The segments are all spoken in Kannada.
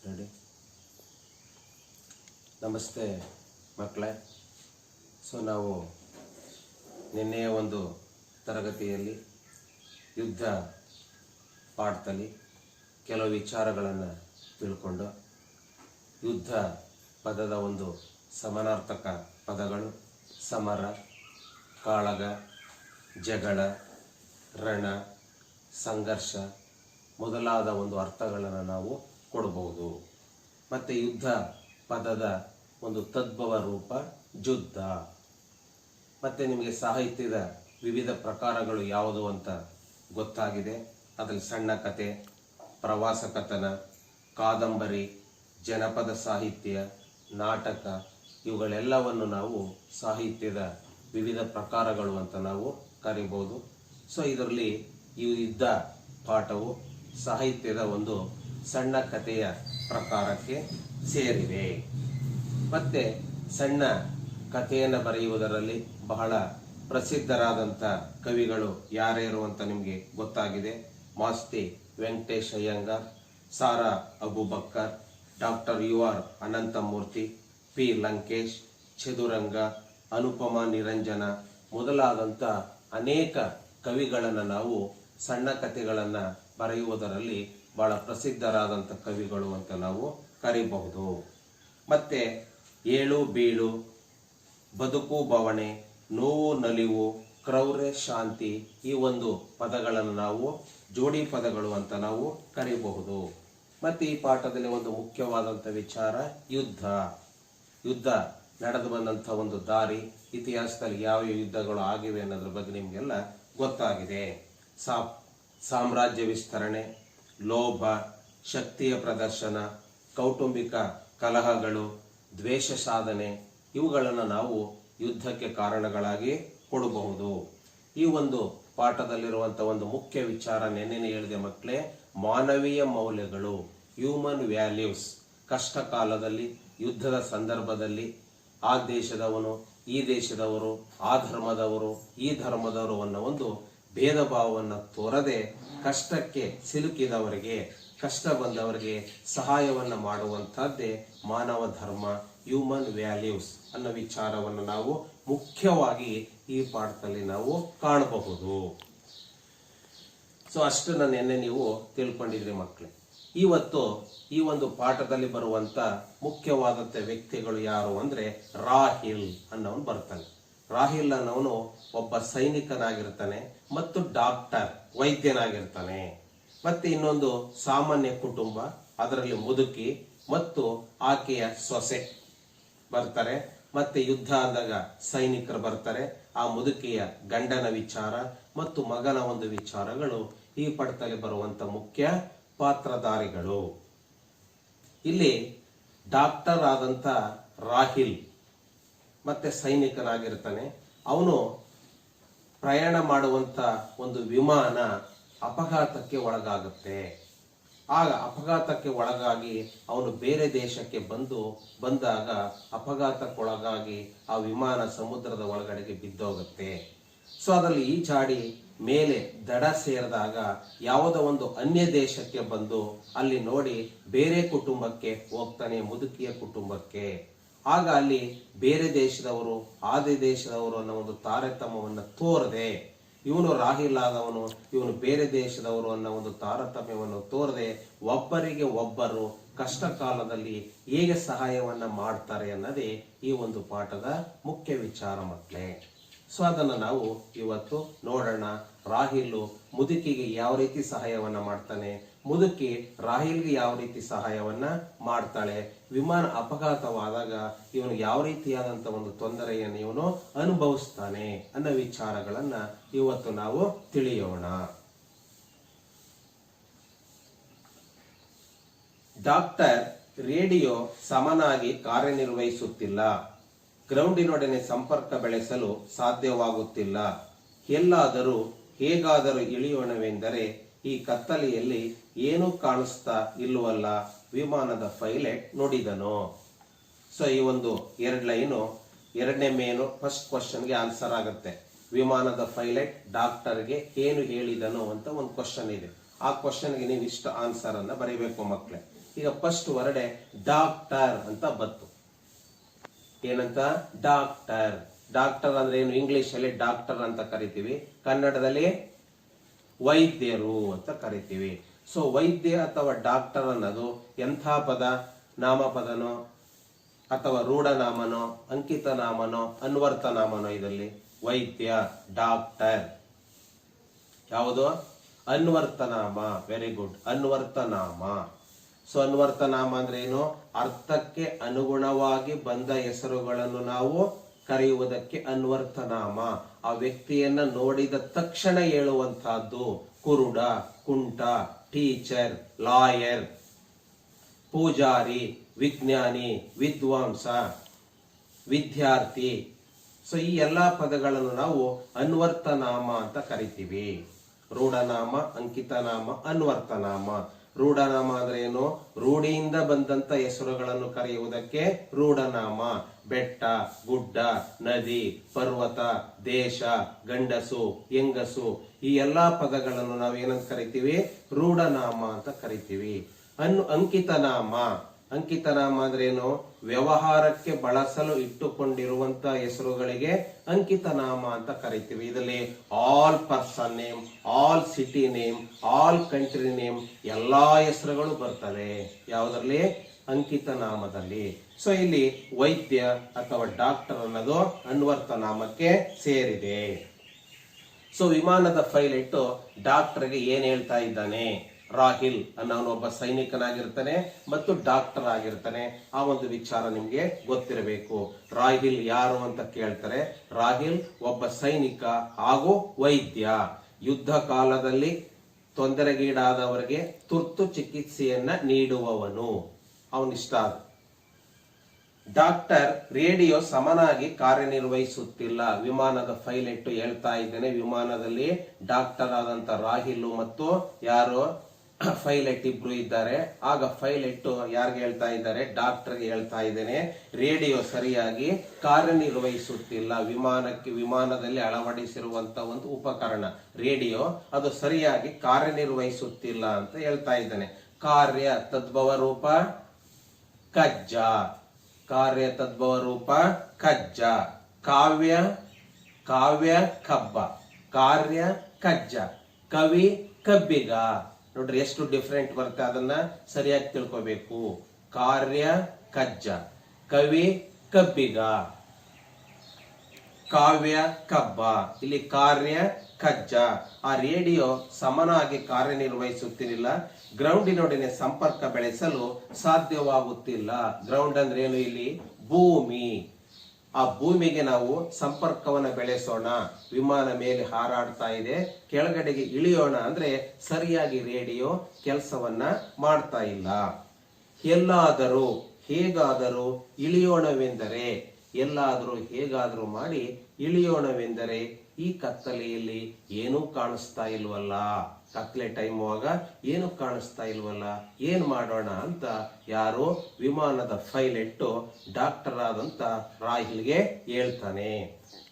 ರೆಡಿ. ನಮಸ್ತೆ ಮಕ್ಕಳೇ. ನಾವು ನಿನ್ನೆಯ ಒಂದು ತರಗತಿಯಲ್ಲಿ ಯುದ್ಧ ಪಾಠದಲ್ಲಿ ಕೆಲವು ವಿಚಾರಗಳನ್ನು ತಿಳ್ಕೊಂಡು ಯುದ್ಧ ಪದದ ಒಂದು ಸಮಾನಾರ್ಥಕ ಪದಗಳು ಸಮರ, ಕಾಳಗ, ಜಗಳ, ರಣ, ಸಂಘರ್ಷ ಮೊದಲಾದ ಒಂದು ಅರ್ಥಗಳನ್ನು ನಾವು ಕೊಡಬಹುದು. ಮತ್ತು ಯುದ್ಧ ಪದದ ಒಂದು ತದ್ಭವ ರೂಪ ಯುದ್ಧ. ಮತ್ತು ನಿಮಗೆ ಸಾಹಿತ್ಯದ ವಿವಿಧ ಪ್ರಕಾರಗಳು ಯಾವುದು ಅಂತ ಗೊತ್ತಾಗಿದೆ. ಅದರಲ್ಲಿ ಸಣ್ಣ ಕತೆ, ಪ್ರವಾಸ ಕಥನ, ಕಾದಂಬರಿ, ಜನಪದ ಸಾಹಿತ್ಯ, ನಾಟಕ ಇವುಗಳೆಲ್ಲವನ್ನು ನಾವು ಸಾಹಿತ್ಯದ ವಿವಿಧ ಪ್ರಕಾರಗಳು ಅಂತ ನಾವು ಕರಿಬಹುದು. ಇದರಲ್ಲಿ ಈ ಯುದ್ಧ ಪಾಠವು ಸಾಹಿತ್ಯದ ಒಂದು ಸಣ್ಣ ಕಥೆಯ ಪ್ರಕಾರಕ್ಕೆ ಸೇರಿವೆ. ಮತ್ತೆ ಸಣ್ಣ ಕಥೆಯನ್ನು ಬರೆಯುವುದರಲ್ಲಿ ಬಹಳ ಪ್ರಸಿದ್ಧರಾದಂಥ ಕವಿಗಳು ಯಾರ್ಯಾರು ಅಂತ ನಿಮಗೆ ಗೊತ್ತಾಗಿದೆ. Masti Venkatesh Iyengar, Sara Abubakkar, doctor U.R.. Ananthamurthy, P. Lankesh, ಚದುರಂಗ, ಅನುಪಮ ನಿರಂಜನ ಮೊದಲಾದಂಥ ಅನೇಕ ಕವಿಗಳನ್ನು ನಾವು ಸಣ್ಣ ಕಥೆಗಳನ್ನು ಬರೆಯುವುದರಲ್ಲಿ ಬಹಳ ಪ್ರಸಿದ್ಧರಾದಂಥ ಕವಿಗಳು ಅಂತ ನಾವು ಕರೀಬಹುದು. ಮತ್ತೆ ಏಳು ಬೀಳು, ಬದುಕು ಬವಣೆ, ನೋವು ನಲಿವು, ಕ್ರೌರ್ಯ ಶಾಂತಿ ಈ ಒಂದು ಪದಗಳನ್ನು ನಾವು ಜೋಡಿ ಪದಗಳು ಅಂತ ನಾವು ಕರೀಬಹುದು. ಮತ್ತೆ ಈ ಪಾಠದಲ್ಲಿ ಒಂದು ಮುಖ್ಯವಾದಂಥ ವಿಚಾರ ಯುದ್ಧ ನಡೆದು ಬಂದಂಥ ಒಂದು ದಾರಿ, ಇತಿಹಾಸದಲ್ಲಿ ಯಾವ ಯುದ್ಧಗಳು ಆಗಿವೆ ಅನ್ನೋದ್ರ ಬಗ್ಗೆ ನಿಮಗೆಲ್ಲ ಗೊತ್ತಾಗಿದೆ. ಸಾಮ್ರಾಜ್ಯ ವಿಸ್ತರಣೆ, ಲೋಭ, ಶಕ್ತಿಯ ಪ್ರದರ್ಶನ, ಕೌಟುಂಬಿಕ ಕಲಹಗಳು, ದ್ವೇಷ ಸಾಧನೆ ಇವುಗಳನ್ನು ನಾವು ಯುದ್ಧಕ್ಕೆ ಕಾರಣಗಳಾಗಿ ಕೊಡಬಹುದು. ಈ ಒಂದು ಪಾಠದಲ್ಲಿರುವಂಥ ಒಂದು ಮುಖ್ಯ ವಿಚಾರ ನೆನ್ನೆ ಹೇಳಿದೆ ಮಕ್ಕಳೇ, ಮಾನವೀಯ ಮೌಲ್ಯಗಳು, ಹ್ಯೂಮನ್ ವ್ಯಾಲ್ಯೂಸ್. ಕಷ್ಟ ಕಾಲದಲ್ಲಿ, ಯುದ್ಧದ ಸಂದರ್ಭದಲ್ಲಿ ಆ ದೇಶದವನು, ಈ ದೇಶದವರು, ಆ ಧರ್ಮದವರು, ಈ ಧರ್ಮದವರು ಅನ್ನೋ ಒಂದು ಭೇದ ಭಾವವನ್ನು ತೋರದೆ ಕಷ್ಟಕ್ಕೆ ಸಿಲುಕಿದವರಿಗೆ, ಕಷ್ಟ ಬಂದವರಿಗೆ ಸಹಾಯವನ್ನು ಮಾಡುವಂಥದ್ದೇ ಮಾನವ ಧರ್ಮ, ಹ್ಯೂಮನ್ ವ್ಯಾಲ್ಯೂಸ್ ಅನ್ನೋ ವಿಚಾರವನ್ನು ನಾವು ಮುಖ್ಯವಾಗಿ ಈ ಪಾಠದಲ್ಲಿ ನಾವು ಕಾಣಬಹುದು. ಅಷ್ಟನ್ನು ನೆನ್ನೆ ನೀವು ತಿಳ್ಕೊಂಡಿದ್ರಿ ಮಕ್ಕಳೇ. ಇವತ್ತು ಈ ಒಂದು ಪಾಠದಲ್ಲಿ ಬರುವಂತ ಮುಖ್ಯವಾದಂಥ ವ್ಯಕ್ತಿಗಳು ಯಾರು ಅಂದ್ರೆ ರಾಹಿಲ್ ಅನ್ನೋನು ಬರ್ತಾನೆ. ರಾಹಿಲ್ ಅನ್ನೋನು ಒಬ್ಬ ಸೈನಿಕನಾಗಿರ್ತಾನೆ ಮತ್ತು ಡಾಕ್ಟರ್, ವೈದ್ಯನಾಗಿರ್ತಾನೆ. ಮತ್ತೆ ಇನ್ನೊಂದು ಸಾಮಾನ್ಯ ಕುಟುಂಬ, ಅದರಲ್ಲಿ ಮುದುಕಿ ಮತ್ತು ಆಕೆಯ ಸೊಸೆ ಬರ್ತಾರೆ. ಮತ್ತೆ ಯುದ್ಧ ಅಂದಾಗ ಸೈನಿಕರು ಬರ್ತಾರೆ. ಆ ಮುದುಕಿಯ ಗಂಡನ ವಿಚಾರ ಮತ್ತು ಮಗನ ಒಂದು ವಿಚಾರಗಳು ಈ ಪಠದಲ್ಲಿ ಬರುವಂತ ಮುಖ್ಯ ಪಾತ್ರಧಾರಿಗಳು. ಇಲ್ಲಿ ಡಾಕ್ಟರ್ ಆದಂತ ರಾಹಿಲ್ ಮತ್ತೆ ಸೈನಿಕನಾಗಿರ್ತಾನೆ. ಅವನು ಪ್ರಯಾಣ ಮಾಡುವಂತ ಒಂದು ವಿಮಾನ ಅಪಘಾತಕ್ಕೆ ಒಳಗಾಗುತ್ತೆ. ಆಗ ಅಪಘಾತಕ್ಕೆ ಒಳಗಾಗಿ ಅವನು ಬೇರೆ ದೇಶಕ್ಕೆ ಬಂದಾಗ ಅಪಘಾತಕ್ಕೊಳಗಾಗಿ ಆ ವಿಮಾನ ಸಮುದ್ರದ ಒಳಗಡೆಗೆ ಬಿದ್ದೋಗುತ್ತೆ. ಅದರಲ್ಲಿ ಈಜಾಡಿ ಮೇಲೆ ದಡ ಸೇರಿದಾಗ ಯಾವುದೋ ಒಂದು ಅನ್ಯ ದೇಶಕ್ಕೆ ಬಂದು ಅಲ್ಲಿ ನೋಡಿ ಬೇರೆ ಕುಟುಂಬಕ್ಕೆ ಹೋಗ್ತಾನೆ, ಮುದುಕಿಯ ಕುಟುಂಬಕ್ಕೆ. ಆಗ ಅಲ್ಲಿ ಬೇರೆ ದೇಶದವರು, ಆದಿ ದೇಶದವರು ಅನ್ನೋ ಒಂದು ತಾರತಮ್ಯವನ್ನು ತೋರದೆ, ಇವನು ರಾಹಿಲ್ ಆದವನು, ಇವನು ಬೇರೆ ದೇಶದವರು ಅನ್ನೋ ಒಂದು ತಾರತಮ್ಯವನ್ನು ತೋರದೆ ಒಬ್ಬರಿಗೆ ಒಬ್ಬರು ಕಷ್ಟ ಕಾಲದಲ್ಲಿ ಹೇಗೆ ಸಹಾಯವನ್ನ ಮಾಡ್ತಾರೆ ಅನ್ನೋದೇ ಈ ಒಂದು ಪಾಠದ ಮುಖ್ಯ ವಿಚಾರ ಮಕ್ಕಳೇ. ಅದನ್ನು ನಾವು ಇವತ್ತು ನೋಡೋಣ. ರಾಹಿಲ್ ಮುದುಕಿಗೆ ಯಾವ ರೀತಿ ಸಹಾಯವನ್ನ ಮಾಡ್ತಾನೆ, ಮುದುಕಿ ರಾಹಿಲ್ಗೆ ಯಾವ ರೀತಿ ಸಹಾಯವನ್ನ ಮಾಡ್ತಾಳೆ, ವಿಮಾನ ಅಪಘಾತವಾದಾಗ ಇವನು ಯಾವ ರೀತಿಯಾದಂತ ಒಂದು ತೊಂದರೆಯನ್ನು ಇವನು ಅನುಭವಿಸ್ತಾನೆ ಅನ್ನೋ ವಿಚಾರಗಳನ್ನ ಇವತ್ತು ನಾವು ತಿಳಿಯೋಣ. ಡಾಕ್ಟರ್ ರೇಡಿಯೋ ಸಮನಾಗಿ ಕಾರ್ಯನಿರ್ವಹಿಸುತ್ತಿಲ್ಲ. ಗ್ರೌಂಡಿನೊಡನೆ ಸಂಪರ್ಕ ಬೆಳೆಸಲು ಸಾಧ್ಯವಾಗುತ್ತಿಲ್ಲ. ಎಲ್ಲಾದರೂ ಹೇಗಾದರೂ ಇಳಿಯೋಣವೆಂದರೆ ಈ ಕತ್ತಲೆಯಲ್ಲಿ ಏನೂ ಕಾಣಿಸ್ತಾ ಇಲ್ಲವಲ್ಲ. ವಿಮಾನದ ಪೈಲಟ್ ನುಡಿದನು. ಈ ಒಂದು 2 ಲೈನು, ಎರಡನೇ ಮೇನು ಫಸ್ಟ್ ಕ್ವಶನ್ಗೆ ಆನ್ಸರ್ ಆಗುತ್ತೆ. ವಿಮಾನದ ಪೈಲಟ್ ಡಾಕ್ಟರ್ಗೆ ಏನು ಹೇಳಿದನು ಅಂತ ಒಂದು ಕ್ವಶನ್ ಇದೆ. ಆ ಕ್ವಶನ್ಗೆ ನೀವು ಇಷ್ಟ ಆನ್ಸರ್ ಅನ್ನ ಬರೀಬೇಕು ಮಕ್ಕಳೇ. ಈಗ ಫಸ್ಟ್ ಹೊರಡೆ ಡಾಕ್ಟರ್ ಅಂತ ಬತ್ತು. ಏನಂತ? ಡಾಕ್ಟರ್. ಡಾಕ್ಟರ್ ಅಂದ್ರೆ ಏನು? ಇಂಗ್ಲಿಷ್ ಅಲ್ಲಿ ಡಾಕ್ಟರ್ ಅಂತ ಕರಿತೀವಿ, ಕನ್ನಡದಲ್ಲಿ ವೈದ್ಯರು ಅಂತ ಕರಿತೀವಿ. ಸೊ ವೈದ್ಯ ಅಥವಾ ಡಾಕ್ಟರ್ ಅನ್ನೋದು ಎಂಥ ಪದ? ನಾಮಪದನೋ ಅಥವಾ ರೂಢನಾಮನೋ, ಅಂಕಿತ ನಾಮನೋ, ಅನ್ವರ್ಥ ನಾಮನೋ? ಇದರಲ್ಲಿ ವೈದ್ಯ, ಡಾಕ್ಟರ್. ಯಾವುದು? ಅನ್ವರ್ತನಾಮ. ವೆರಿ ಗುಡ್, ಅನ್ವರ್ತನಾಮ. ಸೊ ಅನ್ವರ್ತನಾಮ ಅಂದ್ರೆ ಏನು? ಅರ್ಥಕ್ಕೆ ಅನುಗುಣವಾಗಿ ಬಂದ ಹೆಸರುಗಳನ್ನು ನಾವು ಕರೆಯುವುದಕ್ಕೆ ಅನ್ವರ್ತನಾಮ. ಆ ವ್ಯಕ್ತಿಯನ್ನ ನೋಡಿದ ತಕ್ಷಣ ಹೇಳುವಂತಹದ್ದು. ಕುರುಡ, ಕುಂಟ, ಟೀಚರ್, ಲಾಯರ್, ಪೂಜಾರಿ, ವಿಜ್ಞಾನಿ, ವಿದ್ವಾಂಸ, ವಿದ್ಯಾರ್ಥಿ. ಸೊ ಈ ಎಲ್ಲಾ ಪದಗಳನ್ನು ನಾವು ಅನ್ವರ್ತನಾಮ ಅಂತ ಕರಿತೀವಿ. ರೂಢನಾಮ, ಅಂಕಿತನಾಮ, ಅನ್ವರ್ತನಾಮ. ರೂಢನಾಮ ಅಂದ್ರೆ ಏನು? ರೂಢಿಯಿಂದ ಬಂದಂತ ಹೆಸರುಗಳನ್ನು ಕರೆಯುವುದಕ್ಕೆ ರೂಢನಾಮ. ಬೆಟ್ಟ, ಗುಡ್ಡ, ನದಿ, ಪರ್ವತ, ದೇಶ, ಗಂಡಸು, ಹೆಂಗಸು, ಈ ಎಲ್ಲಾ ಪದಗಳನ್ನು ನಾವು ಏನಂತ ಕರಿತೀವಿ? ರೂಢನಾಮ ಅಂತ ಕರಿತೀವಿ. ಅಂಕಿತನಾಮ. ಅಂಕಿತನಾಮ ಅಂದ್ರೆ ಏನು? ವ್ಯವಹಾರಕ್ಕೆ ಬಳಸಲು ಇಟ್ಟುಕೊಂಡಿರುವಂತ ಹೆಸರುಗಳಿಗೆ ಅಂಕಿತನಾಮ ಅಂತ ಕರಿತೀವಿ. ಇದರಲ್ಲಿ all person name, all city name, all country name, ಎಲ್ಲಾ ಹೆಸರುಗಳು ಬರ್ತವೆ. ಯಾವುದರಲ್ಲಿ? ಅಂಕಿತ ನಾಮದಲ್ಲಿ. ಸೊ ಇಲ್ಲಿ ವೈದ್ಯ ಅಥವಾ ಡಾಕ್ಟರ್ ಅನ್ನೋದು ಅನ್ವರ್ಥ ನಾಮಕ್ಕೆ ಸೇರಿದೆ. ಸೊ ವಿಮಾನದ ಪೈಲಟ್ ಡಾಕ್ಟರ್ಗೆ ಏನ್ ಹೇಳ್ತಾ ಇದ್ದಾನೆ? ರಾಹಿಲ್ ಅನ್ನೋನು ಒಬ್ಬ ಸೈನಿಕನಾಗಿರ್ತಾನೆ ಮತ್ತು ಡಾಕ್ಟರ್ ಆಗಿರ್ತಾನೆ. ಆ ಒಂದು ವಿಚಾರ ನಿಮ್ಗೆ ಗೊತ್ತಿರಬೇಕು. ರಾಹಿಲ್ ಯಾರು ಅಂತ ಕೇಳ್ತಾರೆ. ರಾಹಿಲ್ ಒಬ್ಬ ಸೈನಿಕ ಹಾಗೂ ವೈದ್ಯ. ಯುದ್ಧ ಕಾಲದಲ್ಲಿ ತೊಂದರೆಗೀಡಾದವರಿಗೆ ತುರ್ತು ಚಿಕಿತ್ಸೆಯನ್ನ ನೀಡುವವನು. ಅವನಿಷ್ಟ. ಡಾಕ್ಟರ್ ರೇಡಿಯೋ ಸಮನಾಗಿ ಕಾರ್ಯನಿರ್ವಹಿಸುತ್ತಿಲ್ಲ. ವಿಮಾನದ ಪೈಲಟ್ ಹೇಳ್ತಾ ಇದ್ದೇನೆ, ವಿಮಾನದಲ್ಲಿ ಡಾಕ್ಟರ್ ಆದಂತ ರಾಹಿಲ್ ಮತ್ತು ಯಾರು ಪೈಲಟ್ ಇಬ್ರು ಇದ್ದಾರೆ. ಆಗ ಪೈಲಟ್ ಯಾರಿಗೆ ಹೇಳ್ತಾ ಇದ್ದಾರೆ? ಡಾಕ್ಟರ್ಗೆ ಹೇಳ್ತಾ ಇದ್ದೇನೆ, ರೇಡಿಯೋ ಸರಿಯಾಗಿ ಕಾರ್ಯನಿರ್ವಹಿಸುತ್ತಿಲ್ಲ. ವಿಮಾನದಲ್ಲಿ ಅಳವಡಿಸಿರುವಂತ ಒಂದು ಉಪಕರಣ ರೇಡಿಯೋ, ಅದು ಸರಿಯಾಗಿ ಕಾರ್ಯನಿರ್ವಹಿಸುತ್ತಿಲ್ಲ ಅಂತ ಹೇಳ್ತಾ ಇದ್ದಾನೆ. ಕಾರ್ಯ ತದ್ಭವ ರೂಪ ಕಜ್ಜ. ಕಾರ್ಯ ತದ್ಭವ ರೂಪ ಕಜ್ಜ. ಕಾವ್ಯ ಕಾವ್ಯ ಕಬ್ಬ. ಕಾರ್ಯ ಕಜ್ಜ. ಕವಿ ಕಬ್ಬಿಗ. ನೋಡ್ರಿ ಎಷ್ಟು ಡಿಫ್ರೆಂಟ್ ಬರುತ್ತೆ, ಅದನ್ನ ಸರಿಯಾಗಿ ತಿಳ್ಕೋಬೇಕು. ಕಾರ್ಯ ಕಜ್ಜ, ಕವಿ ಕಬ್ಬಿಗ, ಕಾವ್ಯ ಕಬ್ಬ. ಇಲ್ಲಿ ಕಾರ್ಯ ಕಜ್ಜ. ಆ ರೇಡಿಯೋ ಸಮನಾಗಿ ಕಾರ್ಯನಿರ್ವಹಿಸುತ್ತಿರಲಿಲ್ಲ. ಗ್ರೌಂಡಿನೊಡನೆ ಸಂಪರ್ಕ ಬೆಳೆಸಲು ಸಾಧ್ಯವಾಗುತ್ತಿಲ್ಲ. ಗ್ರೌಂಡ್ ಅಂದ್ರೆ ಏನು? ಇಲ್ಲಿ ಭೂಮಿ. ಆ ಭೂಮಿಗೆ ನಾವು ಸಂಪರ್ಕವನ್ನು ಬೆಳೆಸೋಣ. ವಿಮಾನ ಮೇಲೆ ಹಾರಾಡ್ತಾ ಇದೆ, ಕೆಳಗಡೆಗೆ ಇಳಿಯೋಣ ಅಂದ್ರೆ ಸರಿಯಾಗಿ ರೇಡಿಯೋ ಕೆಲಸವನ್ನ ಮಾಡ್ತಾ ಇಲ್ಲ. ಎಲ್ಲಾದರೂ ಹೇಗಾದರೂ ಇಳಿಯೋಣವೆಂದರೆ, ಎಲ್ಲಾದರೂ ಹೇಗಾದರೂ ಮಾಡಿ ಇಳಿಯೋಣವೆಂದರೆ ಈ ಕತ್ತಲೆಯಲ್ಲಿ ಏನೂ ಕಾಣಿಸ್ತಾ ಇಲ್ವಲ್ಲ. ಕತ್ಲೆ ಟೈಮ್ ಆಗ ಏನು ಕಾಣಿಸ್ತಾ ಇಲ್ವಲ್ಲ, ಏನ್ ಮಾಡೋಣ ಅಂತ ಯಾರೋ ವಿಮಾನದ ಪೈಲಟ್ ಡಾಕ್ಟರ್ ಆದಂತ ರಾಹಿಲ್ಗೆ ಹೇಳ್ತಾನೆ.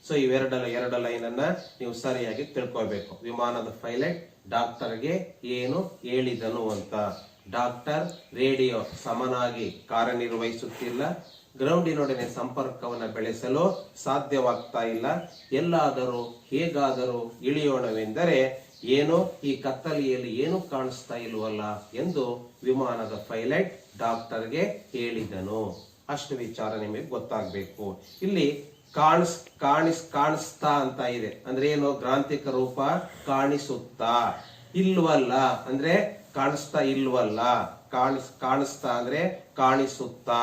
ಸೊ ಎರಡು ಲೈನ್ ಅನ್ನ ನೀವು ಸರಿಯಾಗಿ ತಿಳ್ಕೋಬೇಕು. ವಿಮಾನದ ಪೈಲಟ್ ಡಾಕ್ಟರ್ಗೆ ಏನು ಹೇಳಿದನು ಅಂತ. ಡಾಕ್ಟರ್ ರೇಡಿಯೋ ಸಮನಾಗಿ ಕಾರ್ಯನಿರ್ವಹಿಸುತ್ತಿಲ್ಲ, ಗ್ರೌಂಡಿನೊಡನೆ ಸಂಪರ್ಕವನ್ನು ಬೆಳೆಸಲು ಸಾಧ್ಯವಾಗ್ತಾ ಇಲ್ಲ, ಎಲ್ಲಾದರೂ ಹೇಗಾದರೂ ಇಳಿಯೋಣವೆಂದರೆ ಏನು ಈ ಕತ್ತಲೆಯಲ್ಲಿ ಏನು ಕಾಣಿಸ್ತಾ ಇಲ್ವಲ್ಲ ಎಂದು ವಿಮಾನದ ಪೈಲಟ್ ಡಾಕ್ಟರ್ಗೆ ಹೇಳಿದನು. ಅಷ್ಟು ವಿಚಾರ ನಿಮಗೆ ಗೊತ್ತಾಗಬೇಕು. ಇಲ್ಲಿ ಕಾಣಿಸ್ತಾ ಅಂತ ಇದೆ ಅಂದ್ರೆ ಏನು? ಗ್ರಾಂಥಿಕ ರೂಪ ಕಾಣಿಸುತ್ತಾ. ಇಲ್ವಲ್ಲ ಅಂದ್ರೆ ಕಾಣಿಸ್ತಾ ಇಲ್ವಲ್ಲ. ಕಾಣಿಸ್ತಾ ಅಂದ್ರೆ ಕಾಣಿಸುತ್ತಾ.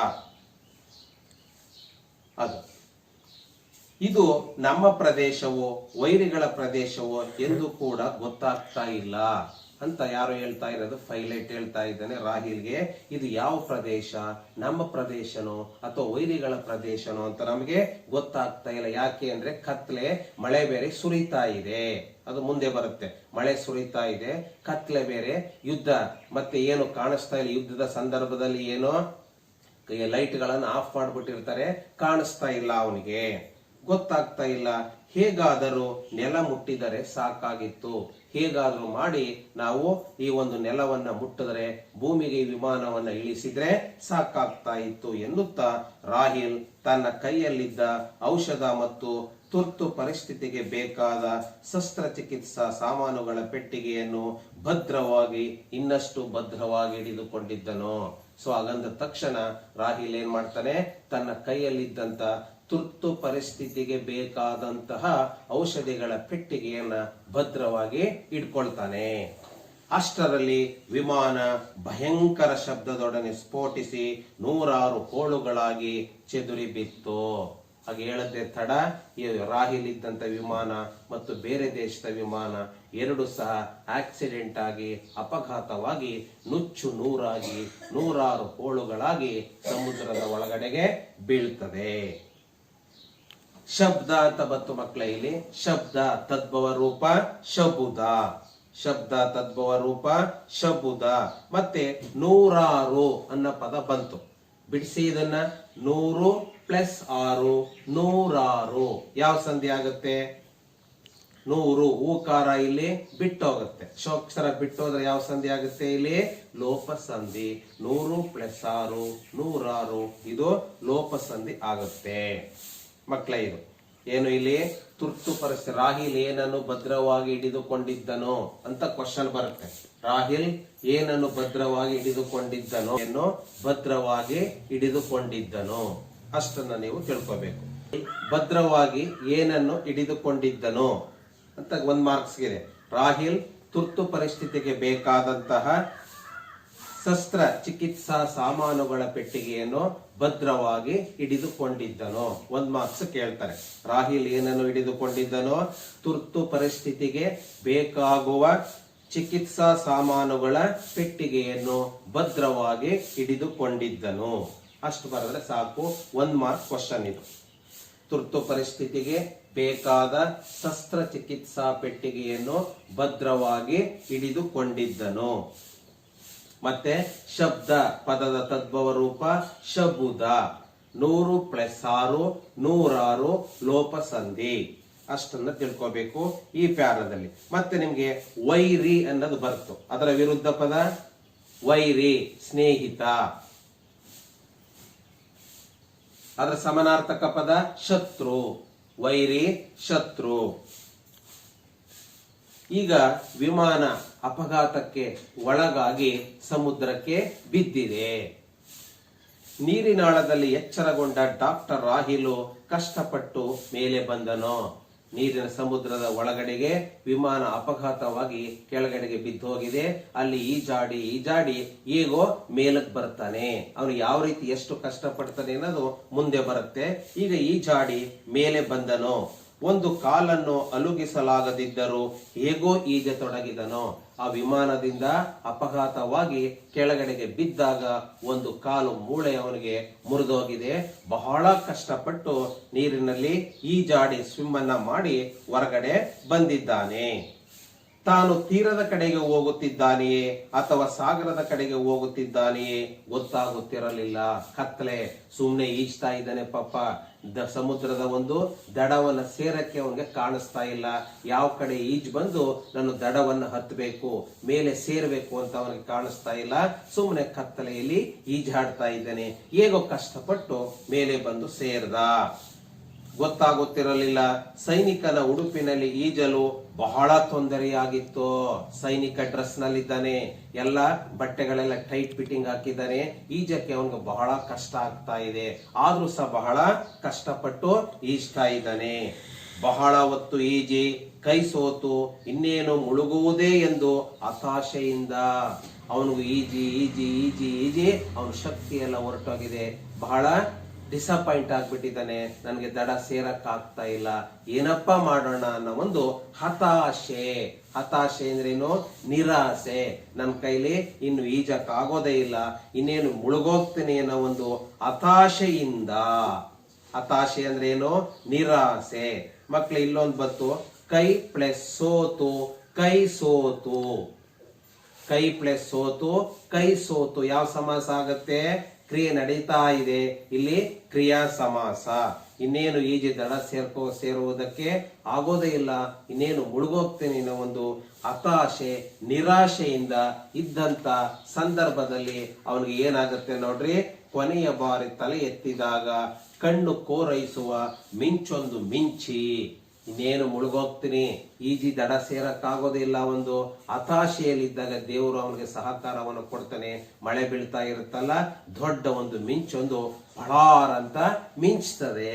ಅದು ಇದು ನಮ್ಮ ಪ್ರದೇಶವೋ ವೈರಿಗಳ ಪ್ರದೇಶವೋ ಎಂದು ಕೂಡ ಗೊತ್ತಾಗ್ತಾ ಇಲ್ಲ ಅಂತ ಯಾರು ಹೇಳ್ತಾ ಇರೋದು? ಪೈಲಟ್ ಹೇಳ್ತಾ ಇದ್ದಾನೆ ರಾಹಿಲ್ಗೆ. ಇದು ಯಾವ ಪ್ರದೇಶ, ನಮ್ಮ ಪ್ರದೇಶನೋ ಅಥವಾ ವೈರಿಗಳ ಪ್ರದೇಶನೋ ಅಂತ ನಮಗೆ ಗೊತ್ತಾಗ್ತಾ ಇಲ್ಲ. ಯಾಕೆ ಅಂದ್ರೆ ಕತ್ಲೆ, ಮಳೆ ಬೇರೆ ಸುರಿತಾ ಇದೆ. ಅದು ಮುಂದೆ ಬರುತ್ತೆ. ಮಳೆ ಸುರಿತಾ ಇದೆ, ಕತ್ಲೆ ಬೇರೆ, ಯುದ್ಧ ಮತ್ತೆ ಏನು ಕಾಣಿಸ್ತಾ ಇಲ್ಲ. ಯುದ್ಧದ ಸಂದರ್ಭದಲ್ಲಿ ಏನೋ ಲೈಟ್ ಗಳನ್ನು ಆಫ್ ಮಾಡ್ಬಿಟ್ಟಿರ್ತಾರೆ, ಕಾಣಿಸ್ತಾ ಇಲ್ಲ ಅವನಿಗೆ. ಗೊತ್ತಾಗ್ತಾ ಇಲ್ಲ. ಹೇಗಾದರೂ ನೆಲ ಮುಟ್ಟಿದರೆ ಸಾಕಾಗಿತ್ತು, ಹೇಗಾದ್ರೂ ಮಾಡಿ ನಾವು ಈ ಒಂದು ನೆಲವನ್ನ ಮುಟ್ಟಿದ್ರೆ ಭೂಮಿಗೆ ವಿಮಾನವನ್ನ ಇಳಿಸಿದ್ರೆ ಸಾಕಾಗ್ತಾ ಇತ್ತು ಎನ್ನುತ್ತಾ ರಾಹಿಲ್ ತನ್ನ ಕೈಯಲ್ಲಿದ್ದ ಔಷಧ ಮತ್ತು ತುರ್ತು ಪರಿಸ್ಥಿತಿಗೆ ಬೇಕಾದ ಶಸ್ತ್ರಚಿಕಿತ್ಸಾ ಸಾಮಾನುಗಳ ಪೆಟ್ಟಿಗೆಯನ್ನು ಭದ್ರವಾಗಿ ಇನ್ನಷ್ಟು ಭದ್ರವಾಗಿ ಹಿಡಿದುಕೊಂಡಿದ್ದನು. ಸೊ ಹಾಗಂದ ತಕ್ಷಣ ರಾಹಿಲ್ ಏನ್ ಮಾಡ್ತಾನೆ, ತನ್ನ ಕೈಯಲ್ಲಿದ್ದಂತ ತುರ್ತು ಪರಿಸ್ಥಿತಿಗೆ ಬೇಕಾದಂತಹ ಔಷಧಿಗಳ ಪೆಟ್ಟಿಗೆಯನ್ನ ಭದ್ರವಾಗಿ ಇಟ್ಕೊಳ್ತಾನೆ. ಅಷ್ಟರಲ್ಲಿ ವಿಮಾನ ಭಯಂಕರ ಶಬ್ದದೊಡನೆ ಸ್ಫೋಟಿಸಿ 100 ಹೋಳುಗಳಾಗಿ ಚೆದುರಿ ಬಿತ್ತು. ಹಾಗೆ ಹೇಳದೆ ತಡ, ಈ ರಾಹಿಲ್ ಇದ್ದಂತ ವಿಮಾನ ಮತ್ತು ಬೇರೆ ದೇಶದ ವಿಮಾನ ಎರಡು ಸಹ ಆಕ್ಸಿಡೆಂಟ್ ಆಗಿ ಅಪಘಾತವಾಗಿ ನುಚ್ಚು ನೂರಾಗಿ 100 ಹೋಳುಗಳಾಗಿ ಸಮುದ್ರದ ಒಳಗಡೆಗೆ ಬೀಳ್ತದೆ. ಶಬ್ದ ಅಂತ ಬತ್ತು ಮಕ್ಕಳ, ಇಲ್ಲಿ ಶಬ್ದ ತದ್ಭವ ರೂಪ ಶಬುದ, ಶಬ್ದ ತದ್ಭವ ರೂಪ ಶಬುದ. ಮತ್ತೆ 100 ಅನ್ನೋ ಪದ ಬಂತು. ಬಿಡಿಸಿ ಇದನ್ನ, 100 + 6 100. ಯಾವ ಸಂಧಿ ಆಗುತ್ತೆ? 100 ಊಕಾರ ಇಲ್ಲಿ ಬಿಟ್ಟೋಗುತ್ತೆ, ಶೋಕ್ಷರ ಬಿಟ್ಟೋದ್ರೆ ಯಾವ ಸಂಧಿ ಆಗುತ್ತೆ? ಇಲ್ಲಿ ಲೋಪ ಸಂಧಿ. 100 + 6 100, ಇದು ಲೋಪ ಸಂಧಿ ಆಗುತ್ತೆ ಮಕ್ಕಳ. ಇದು ಏನು, ಇಲ್ಲಿ ತುರ್ತು ಪರಿಸ್ಥಿತಿ. ರಾಹಿಲ್ ಏನನ್ನು ಭದ್ರವಾಗಿ ಹಿಡಿದುಕೊಂಡಿದ್ದನೋ ಅಂತ ಕ್ವಶನ್ ಬರುತ್ತೆ. ರಾಹಿಲ್ ಏನನ್ನು ಭದ್ರವಾಗಿ ಹಿಡಿದುಕೊಂಡಿದ್ದನೋ, ಏನು ಭದ್ರವಾಗಿ ಹಿಡಿದುಕೊಂಡಿದ್ದನೋ ಅಷ್ಟನ್ನ ನೀವು ತಿಳ್ಕೋಬೇಕು. ಭದ್ರವಾಗಿ ಏನನ್ನು ಹಿಡಿದುಕೊಂಡಿದ್ದನೋ ಅಂತ 1 ಮಾರ್ಕ್ಸ್ ಇದೆ. ರಾಹಿಲ್ ತುರ್ತು ಪರಿಸ್ಥಿತಿಗೆ ಬೇಕಾದಂತಹ ಶಸ್ತ್ರ ಚಿಕಿತ್ಸಾ ಸಾಮಾನುಗಳ ಪೆಟ್ಟಿಗೆಯನ್ನು ಭದ್ರವಾಗಿ ಹಿಡಿದುಕೊಂಡಿದ್ದನೋ. 1 ಮಾರ್ಕ್ಸ್ ಕೇಳ್ತಾರೆ. ರಾಹಿಲ್ ಏನನ್ನು ಹಿಡಿದುಕೊಂಡಿದ್ದನೋ? ತುರ್ತು ಪರಿಸ್ಥಿತಿಗೆ ಬೇಕಾಗುವ ಚಿಕಿತ್ಸಾ ಸಾಮಾನುಗಳ ಪೆಟ್ಟಿಗೆಯನ್ನು ಭದ್ರವಾಗಿ ಹಿಡಿದುಕೊಂಡಿದ್ದನು. ಅಷ್ಟು ಬರೆದ್ರೆ ಸಾಕು, 1 ಮಾರ್ಕ್ ಕ್ವಶನ್ ಇದು. ತುರ್ತು ಪರಿಸ್ಥಿತಿಗೆ ಬೇಕಾದ ಶಸ್ತ್ರಚಿಕಿತ್ಸಾ ಪೆಟ್ಟಿಗೆಯನ್ನು ಭದ್ರವಾಗಿ ಹಿಡಿದುಕೊಂಡಿದ್ದನು. ಮತ್ತೆ ಶಬ್ದ ಪದದ ತದ್ಭವ ರೂಪ ಶಬುದ. 100 + 6 100 ಲೋಪ ಸಂಧಿ. ಅಷ್ಟನ್ನ ತಿಳ್ಕೋಬೇಕು ಈ ಪ್ಯಾರದಲ್ಲಿ. ಮತ್ತೆ ನಿಮ್ಗೆ ವೈರಿ ಅನ್ನೋದು ಬರ್ತು. ಅದರ ವಿರುದ್ಧ ಪದ ವೈರಿ, ಸ್ನೇಹಿತ. ಅದರ ಸಮಾನಾರ್ಥಕ ಪದ ಶತ್ರು. ವೈರಿ, ಶತ್ರು. ಈಗ ವಿಮಾನ ಅಪಘಾತಕ್ಕೆ ಒಳಗಾಗಿ ಸಮುದ್ರಕ್ಕೆ ಬಿದ್ದಿದೆ. ನೀರಿನಾಳದಲ್ಲಿ ಎಚ್ಚರಗೊಂಡ ಡಾಕ್ಟರ್ ರಾಹಿಲು ಕಷ್ಟಪಟ್ಟು ಮೇಲೆ ಬಂದನು. ನೀರಿನ ಸಮುದ್ರದ ಒಳಗಡೆಗೆ ವಿಮಾನ ಅಪಘಾತವಾಗಿ ಕೆಳಗಡೆಗೆ ಬಿದ್ದು ಹೋಗಿದೆ. ಅಲ್ಲಿ ಈಜಾಡಿ ಹೇಗೋ ಮೇಲಕ್ಕೆ ಬರ್ತಾನೆ. ಅವನು ಯಾವ ರೀತಿ ಎಷ್ಟು ಕಷ್ಟಪಡ್ತಾನೆ ಅನ್ನೋದು ಮುಂದೆ ಬರುತ್ತೆ. ಈಗ ಈಜಾಡಿ ಮೇಲೆ ಬಂದನು. ಒಂದು ಕಾಲನ್ನು ಅಲುಗಿಸಲಾಗದಿದ್ದರೂ ಹೇಗೋ ಈಜತೊಡಗಿದನು. ಆ ವಿಮಾನದಿಂದ ಅಪಘಾತವಾಗಿ ಕೆಳಗಡೆಗೆ ಬಿದ್ದಾಗ ಒಂದು ಕಾಲು ಮೂಳೆ ಅವನಿಗೆ ಮುರಿದೋಗಿದೆ. ಬಹಳ ಕಷ್ಟಪಟ್ಟು ನೀರಿನಲ್ಲಿ ಈಜಾಡಿ ಸ್ವಿಮ್ಮನ್ನ ಮಾಡಿ ಹೊರಗಡೆ ಬಂದಿದ್ದಾನೆ. ತಾನು ತೀರದ ಕಡೆಗೆ ಹೋಗುತ್ತಿದ್ದಾನೆಯೇ ಅಥವಾ ಸಾಗರದ ಕಡೆಗೆ ಹೋಗುತ್ತಿದ್ದಾನೆಯೇ ಗೊತ್ತಾಗುತ್ತಿರಲಿಲ್ಲ. ಕತ್ತಲೆ, ಸುಮ್ನೆ ಈಜ್ತಾ ಇದ್ದಾನೆ ಪಾಪ. ಸಮುದ್ರದ ಒಂದು ದಡವನ್ನ ಸೇರಕ್ಕೆ ಅವನಿಗೆ ಕಾಣಿಸ್ತಾ ಇಲ್ಲ. ಯಾವ ಕಡೆ ಈಜ್ ಬಂದು ನಾನು ದಡವನ್ನ ಹತ್ತಬೇಕು, ಮೇಲೆ ಸೇರ್ಬೇಕು ಅಂತ ಅವನಿಗೆ ಕಾಣಿಸ್ತಾ ಇಲ್ಲ. ಸುಮ್ಮನೆ ಕತ್ತಲೆಯಲ್ಲಿ ಈಜಾಡ್ತಾ ಇದ್ದಾನೆ. ಹೇಗೋ ಕಷ್ಟಪಟ್ಟು ಮೇಲೆ ಬಂದು ಸೇರ್ದ. ಗೊತ್ತಾಗುತ್ತಿರಲಿಲ್ಲ. ಸೈನಿಕನ ಉಡುಪಿನಲ್ಲಿ ಈಜಲು ಬಹಳ ತೊಂದರೆಯಾಗಿತ್ತು. ಸೈನಿಕ ಡ್ರೆಸ್ ನಲ್ಲಿದ್ದಾನೆ, ಎಲ್ಲ ಬಟ್ಟೆಗಳೆಲ್ಲ ಟೈಟ್ ಫಿಟ್ಟಿಂಗ್ ಹಾಕಿದ್ದಾನೆ. ಈಜಕ್ಕೆ ಅವನಿಗೆ ಬಹಳ ಕಷ್ಟ ಆಗ್ತಾ ಇದೆ. ಆದ್ರೂ ಸಹ ಬಹಳ ಕಷ್ಟಪಟ್ಟು ಈಜ್ತಾ ಇದ್ದಾನೆ. ಬಹಳ ಹೊತ್ತು ಈಜಿ ಕೈ ಸೋತು ಇನ್ನೇನು ಮುಳುಗುವುದೇ ಎಂದು ಹತಾಶೆಯಿಂದ ಅವನಿಗೆ ಈಜಿ ಅವನ ಶಕ್ತಿ ಎಲ್ಲ ಹೊರಟೋಗಿದೆ. ಬಹಳ ಡಿಸಪಾಯಿಂಟ್ ಆಗ್ಬಿಟ್ಟಿದ್ದಾನೆ. ನನಗೆ ದಡ ಸೇರಕ್ ಆಗ್ತಾ ಇಲ್ಲ, ಏನಪ್ಪ ಮಾಡೋಣ ಅನ್ನೋ ಒಂದು ಹತಾಶೆ. ಹತಾಶೆ ಅಂದ್ರೇನು? ನಿರಾಸೆ. ನನ್ನ ಕೈಲಿ ಇನ್ನು ಈಜಕ್ ಆಗೋದೇ ಇಲ್ಲ, ಇನ್ನೇನು ಮುಳುಗೋಗ್ತೇನೆ ಅನ್ನೋ ಒಂದು ಹತಾಶೆಯಿಂದ. ಹತಾಶೆ ಅಂದ್ರೆ ಏನು? ನಿರಾಸೆ. ಮಕ್ಳು ಇಲ್ಲೊಂದು ಬಂತು, ಕೈ ಪ್ಲಸ್ ಸೋತು, ಕೈ ಸೋತು. ಕೈ ಪ್ಲಸ್ ಸೋತು ಕೈ ಸೋತು. ಯಾವ ಸಮಾಸ ಆಗತ್ತೆ? ಕ್ರಿಯೆ ನಡೀತಾ ಇದೆ, ಇಲ್ಲಿ ಕ್ರಿಯಾ ಸಮಾಸ. ಇನ್ನೇನು ಈಜಿ ದಡ ಸೇರುವುದಕ್ಕೆ ಆಗೋದೇ ಇಲ್ಲ, ಇನ್ನೇನು ಮುಳುಗೋಗ್ತೇನೆ ಅನ್ನೋ ಒಂದು ಹತಾಶೆ ನಿರಾಶೆಯಿಂದ ಇದ್ದಂತ ಸಂದರ್ಭದಲ್ಲಿ ಅವನಿಗೆ ಏನಾಗುತ್ತೆ ನೋಡ್ರಿ, ಕೊನೆಯ ಬಾರಿ ತಲೆ ಎತ್ತಿದಾಗ ಕಣ್ಣು ಕೋರೈಸುವ ಮಿಂಚೊಂದು ಮಿಂಚಿ ಇನ್ನೇನು ಮುಳುಗೋಗ್ತೀನಿ, ಈಜಿ ದಡ ಸೇರಕ್ಕಾಗೋದಿಲ್ಲ, ಒಂದು ಹತಾಶೆಯಲ್ಲಿದ್ದಾಗ ದೇವರು ಅವನಿಗೆ ಸಹಕಾರವನ್ನು ಕೊಡ್ತಾನೆ. ಮಳೆ ಬೀಳ್ತಾ ಇರುತ್ತಲ್ಲ, ದೊಡ್ಡ ಒಂದು ಮಿಂಚೊಂದು ಪಳಾರ್ ಅಂತ ಮಿಂಚ್ತದೆ.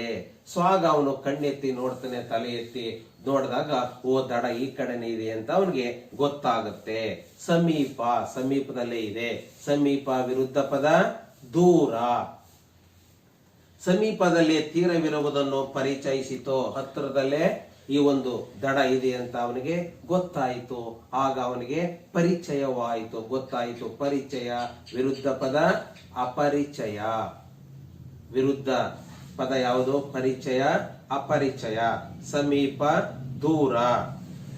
ಸೊ ಆಗ ಅವನು ಕಣ್ಣೆತ್ತಿ ನೋಡ್ತಾನೆ, ತಲೆ ಎತ್ತಿ ನೋಡಿದಾಗ ಓ ದಡ ಈ ಕಡೆನೇ ಇದೆ ಅಂತ ಅವನಿಗೆ ಗೊತ್ತಾಗುತ್ತೆ. ಸಮೀಪ, ಸಮೀಪದಲ್ಲೇ ಇದೆ. ಸಮೀಪ ವಿರುದ್ಧ ಪದ ದೂರ. ಸಮೀಪದಲ್ಲಿ ತೀರವಿರುವುದನ್ನು ಪರಿಚಯಿಸಿತು, ಹತ್ತಿರದಲ್ಲೇ ಈ ಒಂದು ದಡ ಇದೆ ಅಂತ ಅವನಿಗೆ ಗೊತ್ತಾಯಿತು. ಆಗ ಅವನಿಗೆ ಪರಿಚಯವಾಯಿತು, ಗೊತ್ತಾಯಿತು. ಪರಿಚಯ ವಿರುದ್ಧ ಪದ ಅಪರಿಚಯ. ವಿರುದ್ಧ ಪದ ಯಾವುದು? ಪರಿಚಯ ಅಪರಿಚಯ. ಸಮೀಪ ದೂರ.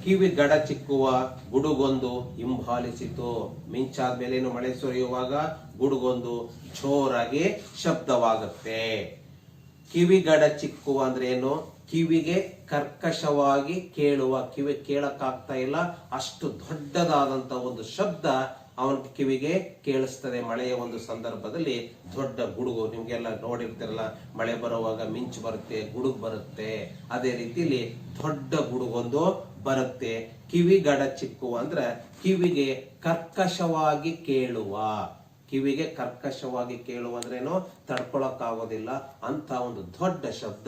ಕಿವಿ ಗಡ ಚಿಕ್ಕುವ ಗುಡುಗೊಂದು ಹಿಂಬಾಲಿಸಿತು. ಮಿಂಚಾದ್ಮೇಲೆ ಮಳೆ ಸುರಿಯುವಾಗ ಗುಡುಗೊಂದು ಜೋರಾಗಿ ಶಬ್ದವಾಗುತ್ತೆ. ಕಿವಿಗಡ ಚಿಕ್ಕುವ ಅಂದ್ರೆ ಏನು? ಕಿವಿಗೆ ಕರ್ಕಶವಾಗಿ ಕೇಳುವ, ಕಿವಿ ಕೇಳಕ್ಕಾಗ್ತಾ ಇಲ್ಲ, ಅಷ್ಟು ದೊಡ್ಡದಾದಂತ ಒಂದು ಶಬ್ದ ಅವನ ಕಿವಿಗೆ ಕೇಳಿಸ್ತದೆ. ಮಳೆಯ ಒಂದು ಸಂದರ್ಭದಲ್ಲಿ ದೊಡ್ಡ ಗುಡುಗು, ನಿಮ್ಗೆಲ್ಲ ನೋಡಿರ್ತಿರಲ್ಲ, ಮಳೆ ಬರುವಾಗ ಮಿಂಚು ಬರುತ್ತೆ, ಗುಡುಗು ಬರುತ್ತೆ. ಅದೇ ರೀತಿಲಿ ದೊಡ್ಡ ಗುಡುಗೊಂದು ಬರುತ್ತೆ. ಕಿವಿಗಡ ಚಿಕ್ಕುವ ಅಂದ್ರೆ ಕಿವಿಗೆ ಕರ್ಕಶವಾಗಿ ಕೇಳುವ. ಕಿವಿಗೆ ಕರ್ಕಶವಾಗಿ ಕೇಳುವ ಅಂದ್ರೇನು? ತಡ್ಕೊಳಕ್ಕಾಗೋದಿಲ್ಲ ಅಂತ ಒಂದು ದೊಡ್ಡ ಶಬ್ದ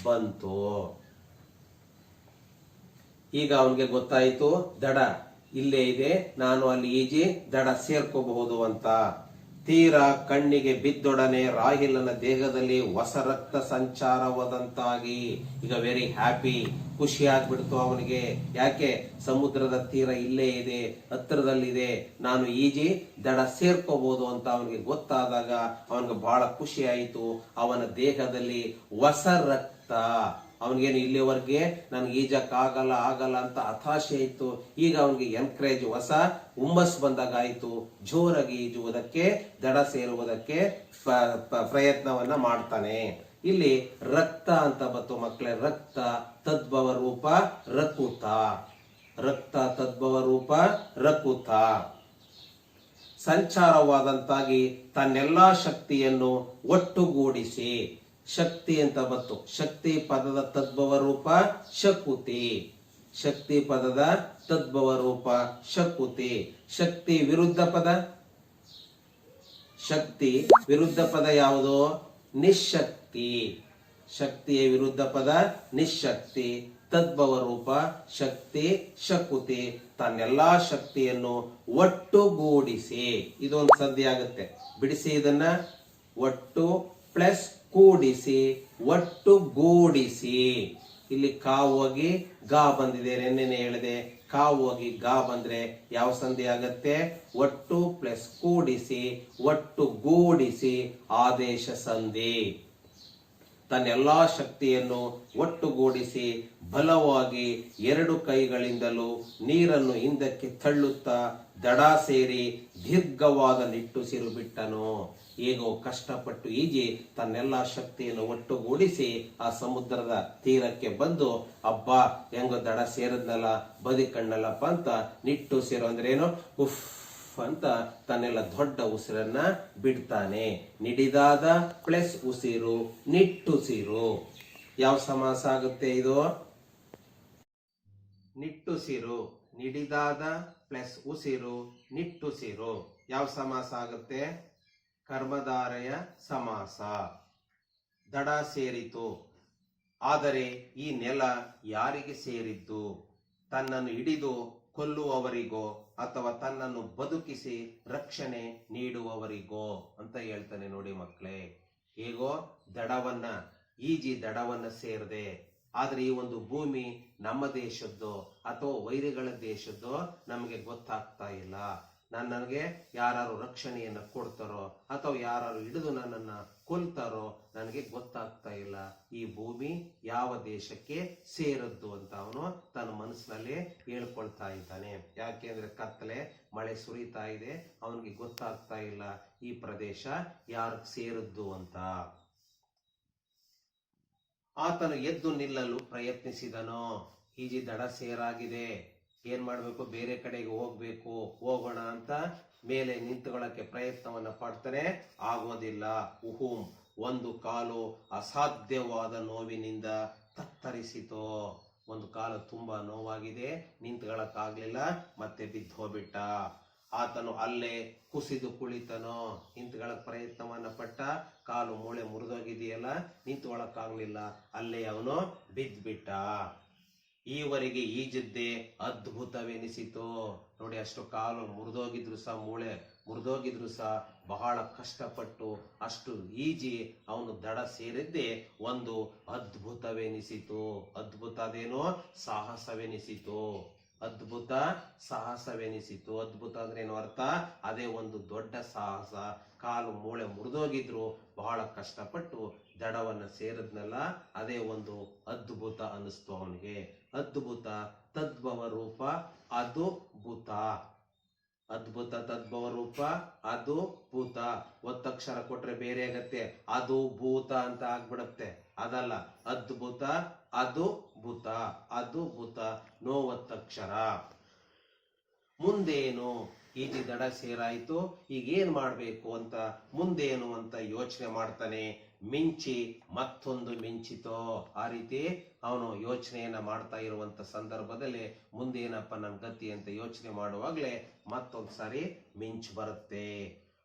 ಬಂತು. ಈಗ ಅವನಿಗೆ ಗೊತ್ತಾಯಿತು, ದಡ ಇಲ್ಲೇ ಇದೆ, ನಾನು ಅಲ್ಲಿ ಈಜಿ ದಡ ಸೇರ್ಕೋಬಹುದು ಅಂತ. ತೀರಾ ಕಣ್ಣಿಗೆ ಬಿದ್ದೊಡನೆ ರಾಹಿಲನ ದೇಹದಲ್ಲಿ ಹೊಸ ರಕ್ತ ಸಂಚಾರವಾದಂತಾಗಿ, ಈಗ ವೆರಿ ಹ್ಯಾಪಿ, ಖುಷಿ ಆಗ್ಬಿಡ್ತು ಅವನಿಗೆ. ಯಾಕೆ? ಸಮುದ್ರದ ತೀರ ಇಲ್ಲೇ ಇದೆ, ಹತ್ತಿರದಲ್ಲಿದೆ, ನಾನು ಈಜಿ ದಡ ಸೇರ್ಕೋಬಹುದು ಅಂತ ಅವನಿಗೆ ಗೊತ್ತಾದಾಗ ಅವನಿಗೆ ಬಹಳ ಖುಷಿ ಆಯಿತು. ಅವನ ದೇಹದಲ್ಲಿ ಹೊಸ ರಕ್ತ, ಅವನಿಗೇನು ಇಲ್ಲಿವರೆಗೆ ನನ್ಗೆ ಈಜಕ್ ಆಗಲ್ಲ ಅಂತ ಹತಾಶೆ ಇತ್ತು, ಈಗ ಅವನಿಗೆ ಎನ್ಕರೇಜ್, ಹೊಸ ಹುಮ್ಮಸ್ ಬಂದಾಗ ಆಯ್ತು. ಜೋರಾಗಿ ಈಜುವುದಕ್ಕೆ, ದಡ ಸೇರುವುದಕ್ಕೆ ಪ್ರಯತ್ನವನ್ನ ಮಾಡ್ತಾನೆ. ಇಲ್ಲಿ ರಕ್ತ ಅಂತ ಬಂತು ಮಕ್ಕಳೇ. ರಕ್ತ ತದ್ಭವ ರೂಪ ರಕುತ. ರಕ್ತ ತದ್ಭವ ರೂಪ ರಕುತ. ಸಂಚಾರವಾದಂತಾಗಿ ತನ್ನೆಲ್ಲಾ ಶಕ್ತಿಯನ್ನು ಒಟ್ಟುಗೂಡಿಸಿ. ಶಕ್ತಿ ಅಂತ ಬಂತು. ಶಕ್ತಿ ಪದದ ತದ್ಭವ ರೂಪ ಶಕುತಿ. ಶಕ್ತಿ ಪದದ ತದ್ಭವ ರೂಪ ಶಕುತಿ. ಶಕ್ತಿ ವಿರುದ್ಧ ಪದ, ಶಕ್ತಿ ವಿರುದ್ಧ ಪದ ಯಾವುದು? ನಿಶಕ್ತಿ. ಶಕ್ತಿಯ ವಿರುದ್ಧ ಪದ ನಿಶಕ್ತಿ. ತದ್ಭವ ರೂಪ ಶಕ್ತಿ ಶಕುತಿ. ತನ್ನೆಲ್ಲಾ ಶಕ್ತಿಯನ್ನು ಒಟ್ಟುಗೂಡಿಸಿ. ಇದೊಂದು ಸಂಧಿ ಆಗುತ್ತೆ, ಬಿಡಿಸಿ ಇದನ್ನ. ಒಟ್ಟು ಪ್ಲಸ್ ಕೂಡಿಸಿ, ಒಟ್ಟುಗೂಡಿಸಿ. ಇಲ್ಲಿ ಕಾವು ಹೋಗಿ ಗಾ ಬಂದಿದೆ, ನೆನ್ನೆನೆ ಹೇಳಿದೆ. ಕಾವು ಹೋಗಿ ಗಾ ಬಂದ್ರೆ ಯಾವ ಸಂಧಿ ಆಗತ್ತೆ? ಒಟ್ಟು ಪ್ಲಸ್ ಕೂಡಿಸಿ, ಒಟ್ಟುಗೂಡಿಸಿ ಆದೇಶ ಸಂಧಿ. ತನ್ನೆಲ್ಲಾ ಶಕ್ತಿಯನ್ನು ಒಟ್ಟುಗೂಡಿಸಿ ಬಲವಾಗಿ ಎರಡು ಕೈಗಳಿಂದಲೂ ನೀರನ್ನು ಹಿಂದಕ್ಕೆ ತಳ್ಳುತ್ತಾ ದಡ ಸೇರಿ ದೀರ್ಘವಾದ ನಿಟ್ಟುಸಿರು ಬಿಟ್ಟನು. ಹೇಗೋ ಕಷ್ಟಪಟ್ಟು ಈಜಿ ತನ್ನೆಲ್ಲಾ ಶಕ್ತಿಯನ್ನು ಒಟ್ಟುಗೂಡಿಸಿ ಆ ಸಮುದ್ರದ ತೀರಕ್ಕೆ ಬಂದು, ಅಬ್ಬಾ ಹೆಂಗೋ ದಡ ಸೇರಿದ್ನಲ್ಲ, ಬದಿ ಕಣ್ಣಲ್ಲಪ್ಪ ಅಂತ ನಿಟ್ಟುಸಿರು ಅಂದ್ರೆ ಏನು? ಉಫ್ ಅಂತ ತನ್ನೆಲ್ಲ ದೊಡ್ಡ ಉಸಿರನ್ನ ಬಿಡ್ತಾನೆ. ನಿಡಿದಾದ ಪ್ಲಸ್ ಉಸಿರು, ನಿಟ್ಟುಸಿರು. ಯಾವ ಸಮಾಸ ಆಗುತ್ತೆ ಇದು? ನಿಟ್ಟುಸಿರು. ನಿಡಿದಾದ ಪ್ಲಸ್ ಉಸಿರು, ನಿಟ್ಟುಸಿರು. ಯಾವ ಸಮಾಸ ಆಗುತ್ತೆ? ಕರ್ಮಧಾರಯ ಸಮಾಸ. ದಡ ಸೇರಿತು, ಆದರೆ ಈ ನೆಲ ಯಾರಿಗೆ ಸೇರಿದ್ದು? ತನ್ನನ್ನು ಹಿಡಿದು ಕೊಲ್ಲುವವರಿಗೋ ಅಥವಾ ತನ್ನನ್ನು ಬದುಕಿಸಿ ರಕ್ಷಣೆ ನೀಡುವವರಿಗೋ ಅಂತ ಹೇಳ್ತಾನೆ. ನೋಡಿ ಮಕ್ಕಳೇ, ಹೇಗೋ ದಡವನ್ನ ಈಜಿ ದಡವನ್ನ ಸೇರದೆ, ಆದ್ರೆ ಈ ಒಂದು ಭೂಮಿ ನಮ್ಮ ದೇಶದ್ದು ಅಥವಾ ವೈರಿಗಳ ದೇಶದ್ದು ನಮಗೆ ಗೊತ್ತಾಗ್ತಾ ಇಲ್ಲ. ನನಗೆ ಯಾರು ರಕ್ಷಣೆಯನ್ನು ಕೊಡ್ತಾರೋ ಅಥವಾ ಯಾರು ಹಿಡಿದು ನನ್ನನ್ನು ಕೊಲ್ತಾರೋ ನನಗೆ ಗೊತ್ತಾಗ್ತಾ ಇಲ್ಲ. ಈ ಭೂಮಿ ಯಾವ ದೇಶಕ್ಕೆ ಸೇರದ್ದು ಅಂತ ಅವನು ತನ್ನ ಮನಸ್ಸಿನಲ್ಲಿ ಹೇಳ್ಕೊಳ್ತಾ ಇದ್ದಾನೆ. ಯಾಕೆಂದ್ರೆ ಕತ್ತಲೆ, ಮಳೆ ಸುರಿತಾ ಇದೆ, ಅವನಿಗೆ ಗೊತ್ತಾಗ್ತಾ ಇಲ್ಲ ಈ ಪ್ರದೇಶ ಯಾರಿಗೆ ಸೇರದ್ದು ಅಂತ. ಆತನು ಎದ್ದು ನಿಲ್ಲಲು ಪ್ರಯತ್ನಿಸಿದನು. ಈಜಿ ದಡ ಸೇರಾಗಿದೆ, ಏನ್ ಮಾಡ್ಬೇಕು, ಬೇರೆ ಕಡೆಗೆ ಹೋಗೋಣ ಅಂತ ಮೇಲೆ ನಿಂತುಕೊಳ್ಳಕ್ಕೆ ಪ್ರಯತ್ನವನ್ನ ಪಡ್ತಾನೆ, ಆಗೋದಿಲ್ಲ. ಉಹುಂ, ಒಂದು ಕಾಲು ಅಸಾಧ್ಯವಾದ ನೋವಿನಿಂದ ತತ್ತರಿಸಿತು. ಒಂದು ಕಾಲು ತುಂಬಾ ನೋವಾಗಿದೆ, ನಿಂತ್ಕೊಳ್ಳಕ್ಕಾಗ್ಲಿಲ್ಲ, ಮತ್ತೆ ಬಿದ್ದು ಹೋಗ್ಬಿಟ್ಟ. ಆತನು ಅಲ್ಲೇ ಕುಸಿದು ಕುಳಿತನು. ನಿಂತ್ಕೊಳ್ಳಕ್ ಪ್ರಯತ್ನವನ್ನ ಪಟ್ಟ, ಕಾಲು ಮೂಳೆ ಮುರಿದೋಗಿದೆಯಲ್ಲ, ನಿಂತ್ಕೊಳ್ಳಕ್ಕಾಗ್ಲಿಲ್ಲ, ಅಲ್ಲೇ ಅವನು ಬಿದ್ದ್ಬಿಟ್ಟ. ಈವರೆಗೆ ಈಜಿದ್ದೇ ಅದ್ಭುತವೆನಿಸಿತು. ನೋಡಿ, ಅಷ್ಟು ಕಾಲು ಮುರಿದೋಗಿದ್ರು ಸಹ, ಮೂಳೆ ಮುರಿದೋಗಿದ್ರು ಸಹ ಬಹಳ ಕಷ್ಟಪಟ್ಟು ಅಷ್ಟು ಈಜಿ ಅವನು ದಡ ಸೇರಿದ್ದೇ ಒಂದು ಅದ್ಭುತವೆನಿಸಿತು. ಅದ್ಭುತ ಅದೇನೋ ಸಾಹಸವೆನಿಸಿತು. ಅದ್ಭುತ ಸಾಹಸವೆನಿಸಿತು. ಅದ್ಭುತ ಅಂದ್ರೆ ಏನು ಅರ್ಥ? ಅದೇ ಒಂದು ದೊಡ್ಡ ಸಾಹಸ. ಕಾಲು ಮೂಳೆ ಮುರಿದೋಗಿದ್ರು ಬಹಳ ಕಷ್ಟಪಟ್ಟು ದಡವನ್ನ ಸೇರಿದ್ನಲ್ಲ, ಅದೇ ಒಂದು ಅದ್ಭುತ ಅನ್ನಿಸ್ತು ಅವನಿಗೆ. ಅದ್ಭುತ ತದ್ಭವ ರೂಪ ಅದು ಭೂತ. ಅದ್ಭುತ ತದ್ಭವ ರೂಪ ಅದು ಭೂತ. ಒತ್ತಕ್ಷರ ಕೊಟ್ರೆ ಬೇರೆ ಆಗತ್ತೆ, ಅದು ಭೂತ ಅಂತ ಆಗ್ಬಿಡತ್ತೆ. ಅದಲ್ಲ, ಅದ್ಭುತ ಅದು ಭೂತ, ಅದು ಭೂತ, ನೋ ಒತ್ತಕ್ಷರ. ಮುಂದೇನು? ಈಜಿ ದಡ ಸೇರಾಯ್ತು, ಈಗ ಏನ್ ಮಾಡ್ಬೇಕು ಅಂತ ಮುಂದೇನು ಅಂತ ಯೋಚನೆ ಮಾಡ್ತಾನೆ. ಮಿಂಚಿ ಮತ್ತೊಂದು ಮಿಂಚಿತೋ. ಆ ರೀತಿ ಅವನು ಯೋಚನೆಯನ್ನ ಮಾಡ್ತಾ ಇರುವಂತ ಸಂದರ್ಭದಲ್ಲಿ ಮುಂದೇನಪ್ಪ ನನ್ನ ಗತಿ ಅಂತ ಯೋಚನೆ ಮಾಡುವಾಗ್ಲೇ ಮತ್ತೊಂದ್ ಸಾರಿ ಮಿಂಚು ಬರುತ್ತೆ.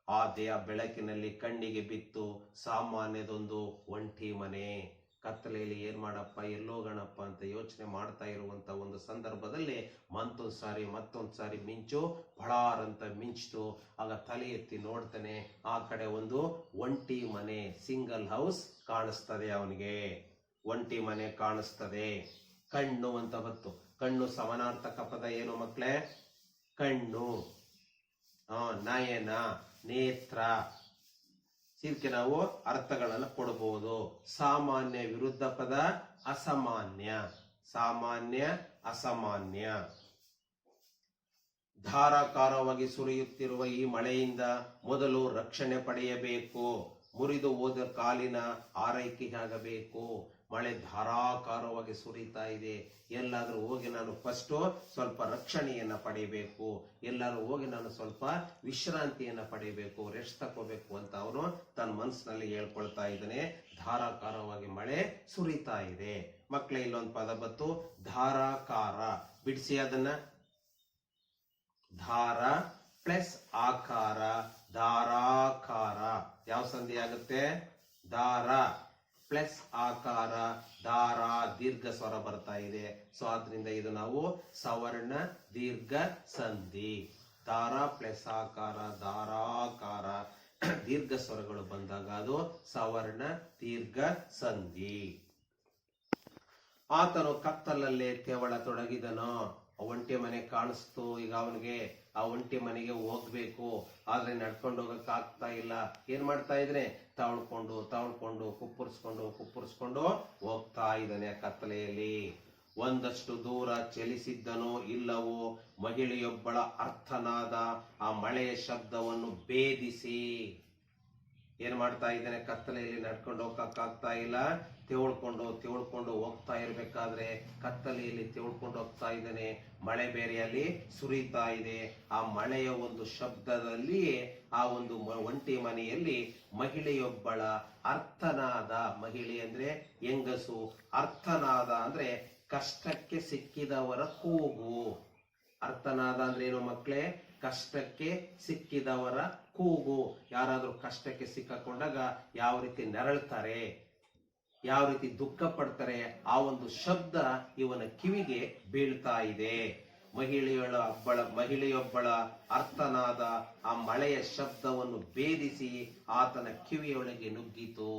ಆ ದೇಹ ಬೆಳಕಿನಲ್ಲಿ ಕಣ್ಣಿಗೆ ಬಿತ್ತು ಸಾಮಾನ್ಯದೊಂದು ಒಂಟಿ ಮನೆ. ಕತ್ತಲೆಯಲ್ಲಿ ಏನ್ ಮಾಡಪ್ಪ, ಎಲ್ಲೋಗಣಪ್ಪ ಅಂತ ಯೋಚನೆ ಮಾಡ್ತಾ ಇರುವಂತ ಒಂದು ಸಂದರ್ಭದಲ್ಲಿ ಮತ್ತೊಂದ್ ಸಾರಿ ಮಿಂಚು ಭಳಾರ್ ಅಂತ ಮಿಂಚಿತು. ಆಗ ತಲೆ ಎತ್ತಿ ನೋಡ್ತಾನೆ, ಆ ಕಡೆ ಒಂದು ಒಂಟಿ ಮನೆ, ಸಿಂಗಲ್ ಹೌಸ್ ಕಾಣಿಸ್ತದೆ ಅವನಿಗೆ. ಒಂಟಿ ಮನೆ ಕಾಣಿಸ್ತದೆ. ಕಣ್ಣು ಅಂತ ಬತ್ತು. ಕಣ್ಣು ಸಮಾನಾರ್ಥಕ ಪದ ಏನು ಮಕ್ಕಳೇ? ಕಣ್ಣು, ನಯನ, ನೇತ್ರ. ಇದಕ್ಕೆ ನಾವು ಅರ್ಥಗಳನ್ನು ಕೊಡಬಹುದು. ಸಾಮಾನ್ಯ ವಿರುದ್ಧ ಪದ ಅಸಾಮಾನ್ಯ. ಸಾಮಾನ್ಯ ಅಸಾಮಾನ್ಯ. ಧಾರಾಕಾರವಾಗಿ ಸುರಿಯುತ್ತಿರುವ ಈ ಮಳೆಯಿಂದ ಮೊದಲು ರಕ್ಷಣೆ ಪಡೆಯಬೇಕು. ಮುರಿದು ಹೋದ ಕಾಲಿನ ಆರೈಕೆಯಾಗಬೇಕು. ಮಳೆ ಧಾರಾಕಾರವಾಗಿ ಸುರಿತಾ ಇದೆ, ಎಲ್ಲಾದ್ರೂ ಹೋಗಿ ನಾನು ಫಸ್ಟ್ ಸ್ವಲ್ಪ ರಕ್ಷಣೆಯನ್ನ ಪಡೆಯಬೇಕು, ಎಲ್ಲಾದ್ರೂ ಹೋಗಿ ನಾನು ಸ್ವಲ್ಪ ವಿಶ್ರಾಂತಿಯನ್ನ ಪಡೆಯಬೇಕು, ರೆಸ್ಟ್ ತಗೋಬೇಕು ಅಂತ ಅವನು ತನ್ನ ಮನಸ್ಸಿನಲ್ಲಿ ಹೇಳ್ಕೊಳ್ತಾ ಇದ್ದಾನೆ. ಧಾರಾಕಾರವಾಗಿ ಮಳೆ ಸುರಿತಾ ಇದೆ. ಮಕ್ಕಳೇ, ಇಲ್ಲೊಂದು ಪದ ಬತ್ತು, ಧಾರಾಕಾರ. ಬಿಡಿಸಿ ಅದನ್ನ. ಧಾರ ಪ್ಲಸ್ ಆಕಾರ, ಧಾರಾಕಾರ. ಯಾವ ಸಂಧಿ ಆಗುತ್ತೆ? ದಾರ ಪ್ಲಸ್ ಆಕಾರ, ದಾರ, ದೀರ್ಘ ಸ್ವರ ಬರ್ತಾ ಇದೆ. ಸೊ ಆದ್ರಿಂದ ಇದು ನಾವು ಸವರ್ಣ ದೀರ್ಘ ಸಂಧಿ. ದಾರ ಪ್ಲಸ್ ಆಕಾರ, ದಾರಾಕಾರ, ದೀರ್ಘ ಸ್ವರಗಳು ಬಂದಾಗ ಅದು ಸವರ್ಣ ದೀರ್ಘ ಸಂಧಿ. ಆತನು ಕತ್ತಲಲ್ಲೇ ತೆವಳತೊಡಗಿದನು. ಒಂಟಿ ಮನೆ ಕಾಣಿಸ್ತು. ಈಗ ಅವನಿಗೆ ಆ ಒಂಟಿ ಮನೆಗೆ ಹೋಗ್ಬೇಕು, ಆದ್ರೆ ನಡ್ಕೊಂಡು ಹೋಗಕ್ ಆಗ್ತಾ ಇಲ್ಲ. ಏನ್ ಮಾಡ್ತಾ ಇದ್ರೆ ತವಳ್ಕೊಂಡು ಕುಪ್ಪುರ್ಸ್ಕೊಂಡು ಹೋಗ್ತಾ ಇದ್ದಾನೆ ಕತ್ತಲೆಯಲ್ಲಿ. ಒಂದಷ್ಟು ದೂರ ಚಲಿಸಿದ್ದನೋ ಇಲ್ಲವೋ ಮಹಿಳೆಯೊಬ್ಬಳ ಅರ್ಥನಾದ ಆ ಮಳೆಯ ಶಬ್ದವನ್ನು ಭೇದಿಸಿ ಏನ್ ಮಾಡ್ತಾ ಇದ್ದಾನೆ? ಕತ್ತಲೆಯಲ್ಲಿ ನಡ್ಕೊಂಡು ಹೋಗಕ್ಕಾಗ್ತಾ ಇಲ್ಲ. ತೆವಳ್ಕೊಂಡು ಹೋಗ್ತಾ ಇರ್ಬೇಕಾದ್ರೆ ಕತ್ತಲೆಯಲ್ಲಿ ತೆವಳ್ಕೊಂಡು ಹೋಗ್ತಾ ಇದ್ದಾನೆ. ಮಳೆ ಬೇರೆಯಲ್ಲಿ ಸುರಿತಾ ಇದೆ. ಆ ಮಳೆಯ ಒಂದು ಶಬ್ದದಲ್ಲಿ ಆ ಒಂದು ಒಂಟಿ ಮನೆಯಲ್ಲಿ ಮಹಿಳೆಯೊಬ್ಬಳ ಅರ್ಥನಾದ, ಮಹಿಳೆ ಅಂದ್ರೆ ಹೆಂಗಸು, ಅರ್ಥನಾದ ಅಂದ್ರೆ ಕಷ್ಟಕ್ಕೆ ಸಿಕ್ಕಿದವರ ಕೂಗು. ಅರ್ಥನಾದ ಅಂದ್ರೆ ಏನು ಮಕ್ಕಳೇ? ಕಷ್ಟಕ್ಕೆ ಸಿಕ್ಕಿದವರ ಕೂಗು. ಯಾರಾದ್ರೂ ಕಷ್ಟಕ್ಕೆ ಸಿಕ್ಕಾಕೊಂಡಾಗ ಯಾವ ರೀತಿ ನರಳ್ತಾರೆ, ಯಾವ ರೀತಿ ದುಃಖ ಪಡ್ತಾರೆ, ಆ ಒಂದು ಶಬ್ದ ಇವನ ಕಿವಿಗೆ ಬೀಳ್ತಾ ಇದೆ. ಮಹಿಳೆಯೊಬ್ಬಳ ಅರ್ಥನಾದ ಆ ಮಳೆಯ ಶಬ್ದವನ್ನು ಭೇದಿಸಿ ಆತನ ಕಿವಿಯೊಳಗೆ ನುಗ್ಗಿತು.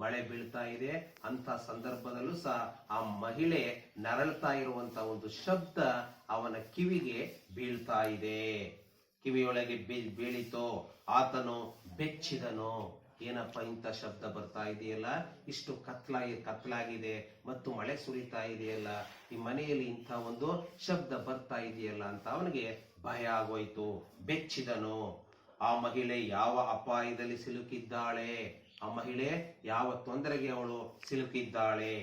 ಮಳೆ ಬೀಳ್ತಾ ಇದೆ ಅಂತ ಸಂದರ್ಭದಲ್ಲೂ ಸಹ ಆ ಮಹಿಳೆ ನರಳ್ತಾ ಇರುವಂತ ಒಂದು ಶಬ್ದ ಅವನ ಕಿವಿಗೆ ಬೀಳ್ತಾ ಇದೆ. ಕಿವಿಯೊಳಗೆ ಬೀಳಿತೋ ಆತನು ಬೆಚ್ಚಿದನು. ಏನಪ್ಪ ಇಂಥ ಶಬ್ದ ಬರ್ತಾ ಇದೆಯಲ್ಲ, ಇಷ್ಟು ಕತ್ಲಾಗಿದೆ ಮತ್ತು ಮಳೆ ಸುರಿತಾ ಇದೆಯಲ್ಲ, ಈ ಮನೆಯಲ್ಲಿ ಇಂಥ ಒಂದು ಶಬ್ದ ಬರ್ತಾ ಇದೆಯಲ್ಲ ಅಂತ ಅವನಿಗೆ ಭಯ ಆಗೋಯ್ತು. ಬೆಚ್ಚಿದನು. ಆ ಮಹಿಳೆ ಯಾವ ಅಪಾಯದಲ್ಲಿ ಸಿಲುಕಿದ್ದಾಳೆ, ಆ ಮಹಿಳೆ ಯಾವ ತೊಂದರೆಗೆ ಅವಳು ಸಿಲುಕಿದ್ದಾಳೆ,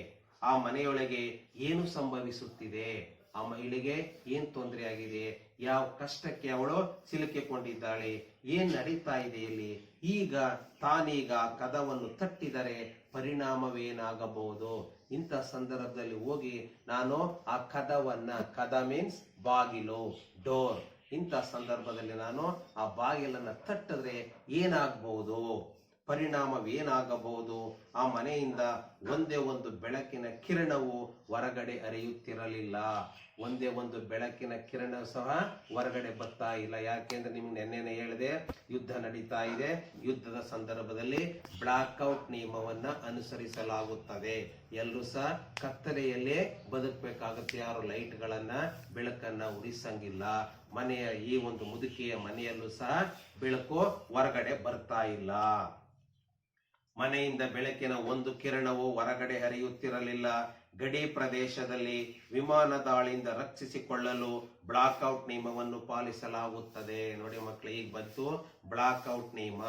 ಆ ಮನೆಯೊಳಗೆ ಏನು ಸಂಭವಿಸುತ್ತಿದೆ, ಆ ಮಹಿಳೆಗೆ ಏನ್ ತೊಂದರೆ ಆಗಿದೆ, ಯಾವ ಕಷ್ಟಕ್ಕೆ ಅವಳು ಸಿಲುಕಿಕೊಂಡಿದ್ದಾಳೆ, ಏನ್ ನಡೀತಾ ಇದೆ ಇಲ್ಲಿ, ಈಗ ತಾನೀಗ ಕದವನ್ನು ತಟ್ಟಿದರೆ ಪರಿಣಾಮವೇನಾಗಬಹುದು. ಇಂಥ ಸಂದರ್ಭದಲ್ಲಿ ಹೋಗಿ ನಾನು ಆ ಕದ ಮೀನ್ಸ್ ಬಾಗಿಲು, ಡೋರ್, ಇಂಥ ಸಂದರ್ಭದಲ್ಲಿ ನಾನು ಆ ಬಾಗಿಲನ್ನ ತಟ್ಟಿದ್ರೆ ಏನಾಗಬಹುದು, ಪರಿಣಾಮವೇನಾಗಬಹುದು. ಆ ಮನೆಯಿಂದ ಒಂದೇ ಒಂದು ಬೆಳಕಿನ ಕಿರಣವು ಹೊರಗಡೆ ಹರಿಯುತ್ತಿರಲಿಲ್ಲ. ಒಂದೇ ಒಂದು ಬೆಳಕಿನ ಕಿರಣ ಸಹ ಹೊರಗಡೆ ಬರ್ತಾ ಇಲ್ಲ. ಯಾಕೆಂದ್ರೆ ನಿಮ್ಗೆ ನೆನ್ನೆನೆ ಹೇಳಿದೆ, ಯುದ್ಧ ನಡೀತಾ ಇದೆ. ಯುದ್ಧದ ಸಂದರ್ಭದಲ್ಲಿ ಬ್ಲಾಕ್ಔಟ್ ನಿಯಮವನ್ನ ಅನುಸರಿಸಲಾಗುತ್ತದೆ. ಎಲ್ಲರೂ ಸಹ ಕತ್ತಲೆಯಲ್ಲೇ ಬದುಕಬೇಕಾಗುತ್ತೆ. ಯಾರು ಲೈಟ್ಗಳನ್ನ ಬೆಳಕನ್ನ ಉರಿಸಂಗಿಲ್ಲ. ಮನೆಯ ಈ ಒಂದು ಮುದುಕಿಯ ಮನೆಯಲ್ಲೂ ಸಹ ಬೆಳಕು ಹೊರಗಡೆ ಬರ್ತಾ ಇಲ್ಲ. ಮನೆಯಿಂದ ಬೆಳಕಿನ ಒಂದು ಕಿರಣವು ಹೊರಗಡೆ ಹರಿಯುತ್ತಿರಲಿಲ್ಲ. ಗಡಿ ಪ್ರದೇಶದಲ್ಲಿ ವಿಮಾನ ದಾಳಿಯಿಂದ ರಕ್ಷಿಸಿಕೊಳ್ಳಲು ಬ್ಲಾಕ್ಔಟ್ ನಿಯಮವನ್ನು ಪಾಲಿಸಲಾಗುತ್ತದೆ. ನೋಡಿ ಮಕ್ಕಳು, ಈಗ ಬಂತು ಬ್ಲಾಕ್ಔಟ್ ನಿಯಮ.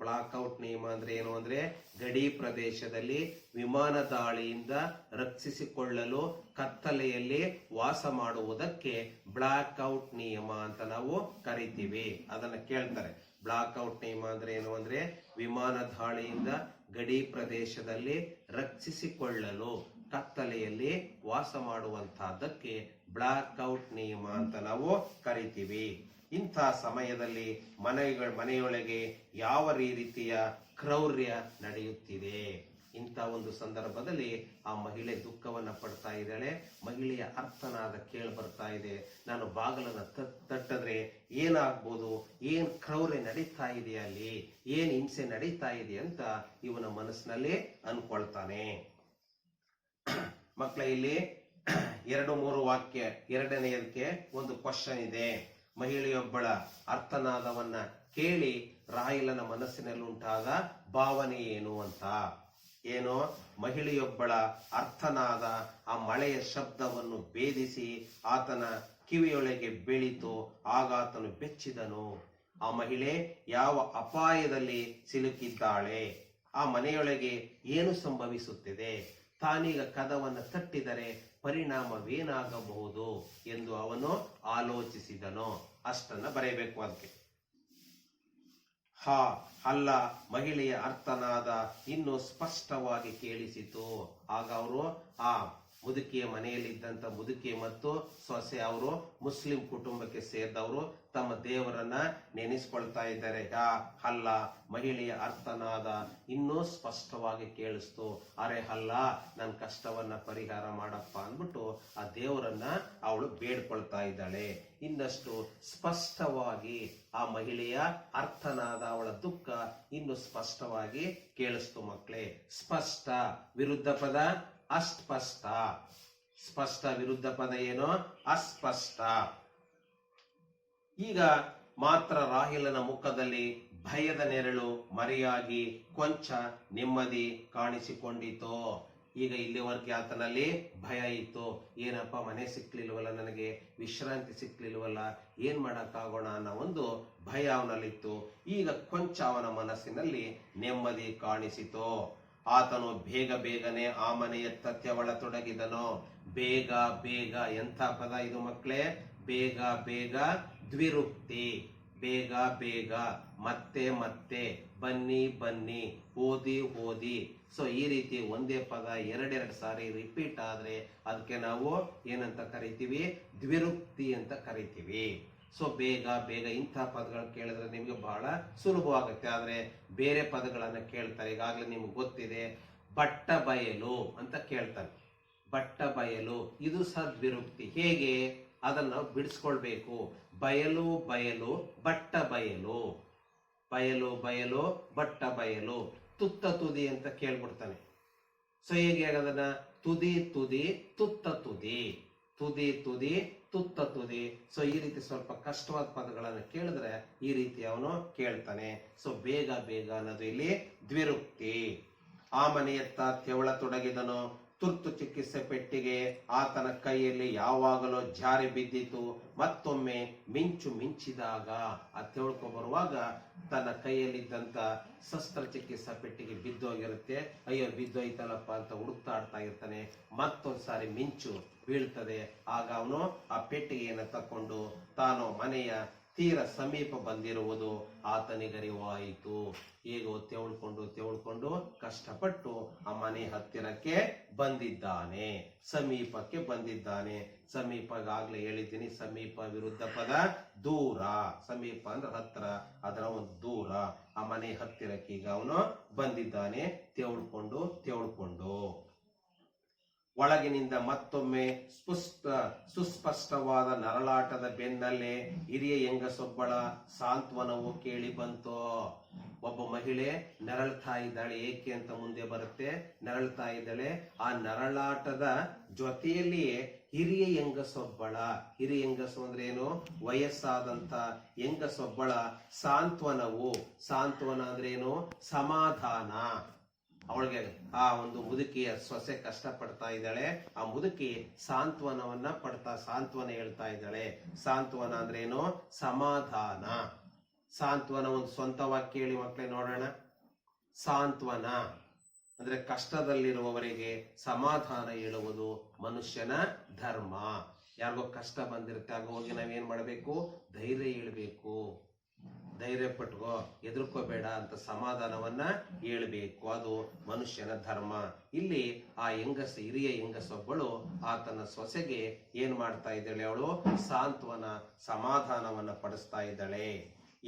ಬ್ಲಾಕ್ಔಟ್ ನಿಯಮ ಅಂದ್ರೆ ಏನು ಅಂದ್ರೆ, ಗಡಿ ಪ್ರದೇಶದಲ್ಲಿ ವಿಮಾನ ದಾಳಿಯಿಂದ ರಕ್ಷಿಸಿಕೊಳ್ಳಲು ಕತ್ತಲೆಯಲ್ಲಿ ವಾಸ ಮಾಡುವುದಕ್ಕೆ ಬ್ಲಾಕ್ಔಟ್ ನಿಯಮ ಅಂತ ನಾವು ಕರಿತೀವಿ. ಅದನ್ನ ಕೇಳ್ತಾರೆ. ಬ್ಲಾಕ್ಔಟ್ ನಿಯಮ ಅಂದ್ರೆ ಏನು ಅಂದ್ರೆ, ವಿಮಾನ ದಾಳಿಯಿಂದ ಗಡಿ ಪ್ರದೇಶದಲ್ಲಿ ರಕ್ಷಿಸಿಕೊಳ್ಳಲು ಕತ್ತಲೆಯಲ್ಲಿ ವಾಸ ಮಾಡುವಂತಹದ್ದಕ್ಕೆ ಬ್ಲಾಕ್ಔಟ್ ನಿಯಮ ಅಂತ ನಾವು ಕರಿತೀವಿ. ಇಂಥ ಸಮಯದಲ್ಲಿ ಮನೆಯೊಳಗೆ ಯಾವ ರೀತಿಯ ಕ್ರೌರ್ಯ ನಡೆಯುತ್ತಿದೆ. ಇಂಥ ಒಂದು ಸಂದರ್ಭದಲ್ಲಿ ಆ ಮಹಿಳೆ ದುಃಖವನ್ನ ಪಡ್ತಾ ಇದ್ದಾಳೆ. ಮಹಿಳೆಯ ಅರ್ಥನಾದ ಕೇಳಿ ಬರ್ತಾ ಇದೆ, ನಾನು ಬಾಗಿಲನ್ನ ತಟ್ಟಿದ್ರೆ ಏನಾಗ್ಬೋದು, ಏನ್ ಕ್ರೌರ್ಯ ನಡೀತಾ ಇದೆ ಅಲ್ಲಿ, ಏನ್ ಹಿಂಸೆ ನಡೀತಾ ಇದೆ ಅಂತ ಇವನ ಮನಸ್ಸಿನಲ್ಲಿ ಅನ್ಕೊಳ್ತಾನೆ. ಮಕ್ಕಳ, ಇಲ್ಲಿ 2-3 ವಾಕ್ಯ. ಎರಡನೆಯದಕ್ಕೆ ಒಂದು ಕ್ವಶನ್ ಇದೆ. ಮಹಿಳೆಯೊಬ್ಬಳ ಅರ್ಥನಾದವನ್ನ ಕೇಳಿ ರಾಹಿಲನ ಮನಸ್ಸಿನಲ್ಲಿ ಉಂಟಾದ ಭಾವನೆ ಏನು ಅಂತ. ಏನೋ, ಮಹಿಳೆಯೊಬ್ಬಳ ಅರ್ಥನಾದ ಆ ಮಳೆಯ ಶಬ್ದವನ್ನು ಭೇದಿಸಿ ಆತನ ಕಿವಿಯೊಳಗೆ ಬೀಳಿತು. ಆಗ ಆತನು ಬೆಚ್ಚಿದನು. ಆ ಮಹಿಳೆ ಯಾವ ಅಪಾಯದಲ್ಲಿ ಸಿಲುಕಿದ್ದಾಳೆ, ಆ ಮನೆಯೊಳಗೆ ಏನು ಸಂಭವಿಸುತ್ತಿದೆ, ತಾನೀಗ ಕದವನ್ನು ತಟ್ಟಿದರೆ ಪರಿಣಾಮವೇನಾಗಬಹುದು ಎಂದು ಅವನು ಆಲೋಚಿಸಿದನು. ಅಷ್ಟನ್ನ ಬರೆಯಬೇಕು ಅದಕ್ಕೆ. ಅಲ್ಲ, ಮಹಿಳೆಯ ಅರ್ಥನಾದ ಇನ್ನೂ ಸ್ಪಷ್ಟವಾಗಿ ಕೇಳಿಸಿತು. ಆಗ ಅವರು ಆ ಮುದುಕಿಯ ಮನೆಯಲ್ಲಿದ್ದಂತ ಮುದುಕಿ ಮತ್ತು ಸೊಸೆ ಅವರು ಮುಸ್ಲಿಂ ಕುಟುಂಬಕ್ಕೆ ಸೇರಿದವರು ತಮ್ಮ ದೇವರನ್ನ ನೆನೆಸ್ಕೊಳ್ತಾ ಇದ್ದಾರೆ. ಅಲ್ಲ, ಮಹಿಳೆಯ ಅರ್ಥನಾದ ಇನ್ನೂ ಸ್ಪಷ್ಟವಾಗಿ ಕೇಳಿಸ್ತು. ಅರೆ ಅಲ್ಲ, ನನ್ನ ಕಷ್ಟವನ್ನ ಪರಿಹಾರ ಮಾಡಪ್ಪ ಅಂದ್ಬಿಟ್ಟು ಆ ದೇವರನ್ನ ಅವಳು ಬೇಡ್ಕೊಳ್ತಾ ಇದ್ದಾಳೆ. ಇನ್ನಷ್ಟು ಸ್ಪಷ್ಟವಾಗಿ ಆ ಮಹಿಳೆಯ ಅರ್ಥನಾದ ಅವಳ ದುಃಖ ಇನ್ನು ಸ್ಪಷ್ಟವಾಗಿ ಕೇಳಿಸ್ತು. ಮಕ್ಕಳೇ, ಸ್ಪಷ್ಟ ವಿರುದ್ಧ ಪದ ಅಸ್ಪಷ್ಟ. ಸ್ಪಷ್ಟ ವಿರುದ್ಧ ಪದ ಏನು? ಅಸ್ಪಷ್ಟ. ಈಗ ಮಾತ್ರ ರಾಹಿಲನ ಮುಖದಲ್ಲಿ ಭಯದ ನೆರಳು ಮರೆಯಾಗಿ ಕೊಂಚ ನೆಮ್ಮದಿ ಕಾಣಿಸಿಕೊಂಡಿತು. ಈಗ ಇಲ್ಲಿವರೆಗೆ ಆತನಲ್ಲಿ ಭಯ ಇತ್ತು. ಏನಪ್ಪ, ಮನೆ ಸಿಕ್ಲಿಲ್ವಲ್ಲ, ನನಗೆ ವಿಶ್ರಾಂತಿ ಸಿಕ್ಲಿಲ್ವಲ್ಲ, ಏನ್ ಮಾಡಕ್ಕಾಗೋಣ ಅನ್ನೋ ಒಂದು ಭಯ ಅವನಲ್ಲಿತ್ತು. ಈಗ ಕೊಂಚ ಅವನ ಮನಸ್ಸಿನಲ್ಲಿ ನೆಮ್ಮದಿ ಕಾಣಿಸಿತು. ಆತನು ಬೇಗನೆ ಆ ಮನೆಯತ್ತ ತೆವಳತೊಡಗಿದನು. ಬೇಗ ಎಂಥ ಪದ ಇದು ಮಕ್ಕಳೇ? ಬೇಗ ದ್ವಿರುಕ್ತಿ. ಬೇಗ ಮತ್ತೆ ಬನ್ನಿ ಓದಿ. ಸೊ ಈ ರೀತಿ ಒಂದೇ ಪದ ಎರಡೆರಡು ಸಾರಿ ರಿಪೀಟ್ ಆದ್ರೆ ಅದಕ್ಕೆ ನಾವು ಏನಂತ ಕರಿತೀವಿ? ದ್ವಿರುಕ್ತಿ ಅಂತ ಕರಿತೀವಿ. ಸೊ ಬೇಗ ಇಂಥ ಪದಗಳು ಕೇಳಿದ್ರೆ ನಿಮ್ಗೆ ಬಹಳ ಸುಲಭವಾಗುತ್ತೆ. ಆದ್ರೆ ಬೇರೆ ಪದಗಳನ್ನ ಕೇಳ್ತಾರೆ. ಈಗಾಗಲೇ ನಿಮ್ಗೆ ಗೊತ್ತಿದೆ, ಬಟ್ಟ ಬಯಲು ಅಂತ ಕೇಳ್ತಾರೆ. ಬಟ್ಟ ಬಯಲು ಇದು ಸದ್ವಿರುಕ್ತಿ. ಹೇಗೆ ಅದನ್ನ ನಾವು ಬಿಡಿಸ್ಕೊಳ್ಬೇಕು? ಬಯಲು ಬಟ್ಟ ಬಯಲು, ಬಯಲು ಬಟ್ಟ ಬಯಲು. ತುತ್ತ ತುದಿ ಅಂತ ಕೇಳ್ಬಿಡ್ತಾನೆ. ಸೊ ಹೇಗೆ ಅದನ್ನ? ತುದಿ ತುತ್ತ ತುದಿ, ತುತ್ತ ತುದಿ. ಸೊ ಈ ರೀತಿ ಸ್ವಲ್ಪ ಕಷ್ಟವಾದ ಪದಗಳನ್ನು ಕೇಳಿದ್ರೆ ಈ ರೀತಿ ಅವನು ಕೇಳ್ತಾನೆ. ಸೊ ಬೇಗ ಬೇಗ ಅನ್ನೋದು ಇಲ್ಲಿ ದ್ವಿರುಕ್ತಿ. ಆ ಮನೆಯತ್ತ ತೆವಳ ತೊಡಗಿದನು. ತುರ್ತು ಚಿಕಿತ್ಸೆ ಪೆಟ್ಟಿಗೆ ಆತನ ಕೈಯಲ್ಲಿ ಯಾವಾಗಲೂ ಜಾರಿ ಬಿದ್ದಿತು. ಮತ್ತೊಮ್ಮೆ ಮಿಂಚು ಮಿಂಚಿದಾಗ ಆ ತೆವಳ್ಕೊ ಬರುವಾಗ ತನ್ನ ಕೈಯಲ್ಲಿದ್ದಂತ ಶಸ್ತ್ರಚಿಕಿತ್ಸಾ ಪೆಟ್ಟಿಗೆ ಬಿದ್ದೋಗಿರುತ್ತೆ. ಅಯ್ಯೋ ಬಿದ್ದೋಯ್ತಲ್ಲಪ್ಪ ಅಂತ ಹುಡುಕ್ತಾಡ್ತಾ ಇರ್ತಾನೆ. ಮತ್ತೊಂದ್ಸಾರಿ ಮಿಂಚು ಬೀಳ್ತದೆ. ಆಗ ಅವನು ಆ ಪೆಟ್ಟಿಗೆಯನ್ನು ತಕೊಂಡು ತಾನು ಮನೆಯ ತೀರ ಸಮೀಪ ಬಂದಿರುವುದು ಆತನಿಗರಿವಾಯಿತು. ಹೇಗೋ ತೆವಳ್ಕೊಂಡು ಕಷ್ಟಪಟ್ಟು ಆ ಮನೆ ಹತ್ತಿರಕ್ಕೆ ಬಂದಿದ್ದಾನೆ, ಸಮೀಪಕ್ಕೆ ಬಂದಿದ್ದಾನೆ. ಸಮೀಪಗಾಗ್ಲೇ ಹೇಳಿದ್ದೀನಿ, ಸಮೀಪ ವಿರುದ್ಧ ಪದ ದೂರ. ಸಮೀಪ ಅಂದ್ರೆ ಹತ್ರ, ಅದರ ಒಂದು ದೂರ. ಆ ಮನೆ ಹತ್ತಿರಕ್ಕೆ ಈಗ ಅವನು ಬಂದಿದ್ದಾನೆ ತೆವಳ್ಕೊಂಡು. ಒಳಗಿನಿಂದ ಮತ್ತೊಮ್ಮೆ ಸುಸ್ಪಷ್ಟವಾದ ನರಳಾಟದ ಬೆನ್ನಲ್ಲೇ ಹಿರಿಯ ಹೆಂಗಸೊಬ್ಬಳ ಸಾಂತ್ವನವು ಕೇಳಿ ಬಂತು. ಒಬ್ಬ ಮಹಿಳೆ ನರಳ್ತಾ ಇದ್ದಾಳೆ. ಏಕೆ ಅಂತ ಮುಂದೆ ಬರುತ್ತೆ. ನರಳ್ತಾ ಇದ್ದಾಳೆ. ಆ ನರಳಾಟದ ಜೊತೆಯಲ್ಲಿಯೇ ಹಿರಿಯ ಹೆಂಗಸೊಬ್ಬಳ, ಹಿರಿಯ ಹೆಂಗಸು ಅಂದ್ರೆ ಏನು, ವಯಸ್ಸಾದಂತ ಹೆಂಗಸೊಬ್ಬಳ ಸಾಂತ್ವನವು. ಸಾಂತ್ವನ ಅಂದ್ರೆ ಏನು, ಸಮಾಧಾನ. ಅವಳಿಗೆ ಆ ಒಂದು ಮುದುಕಿಯ ಸೊಸೆ ಕಷ್ಟ ಪಡ್ತಾ ಇದ್ದಾಳೆ. ಆ ಮುದುಕಿ ಸಾಂತ್ವನ ಹೇಳ್ತಾ ಇದ್ದಾಳೆ. ಸಾಂತ್ವನ ಅಂದ್ರೆ ಏನು, ಸಮಾಧಾನ. ಸಾಂತ್ವನ ಒಂದು ಸ್ವಂತ ವಾಕ್ಯ ಹೇಳಿ ಮಕ್ಕಳೇ ನೋಡೋಣ. ಸಾಂತ್ವನ ಅಂದ್ರೆ ಕಷ್ಟದಲ್ಲಿರುವವರಿಗೆ ಸಮಾಧಾನ ಹೇಳುವುದು ಮನುಷ್ಯನ ಧರ್ಮ. ಯಾರಿಗೋ ಕಷ್ಟ ಬಂದಿರುತ್ತೆ, ಆಗ ಹೋಗಿ ನಾವೇನ್ ಮಾಡಬೇಕು, ಧೈರ್ಯ ಹೇಳ್ಬೇಕು. ಧೈರ್ಯ ಪಟ್ಕೋ, ಎದುರ್ಕೋಬೇಡ ಅಂತ ಸಮಾಧಾನವನ್ನ ಹೇಳ್ಬೇಕು. ಅದು ಮನುಷ್ಯನ ಧರ್ಮ. ಇಲ್ಲಿ ಆ ಹಿರಿಯ ಹೆಂಗಸೊಬ್ಬಳು ಆತನ ಸೊಸೆಗೆ ಏನ್ ಮಾಡ್ತಾ ಇದ್ದಾಳೆ, ಅವಳು ಸಾಂತ್ವನ ಸಮಾಧಾನವನ್ನ ಪಡಿಸ್ತಾ ಇದ್ದಾಳೆ.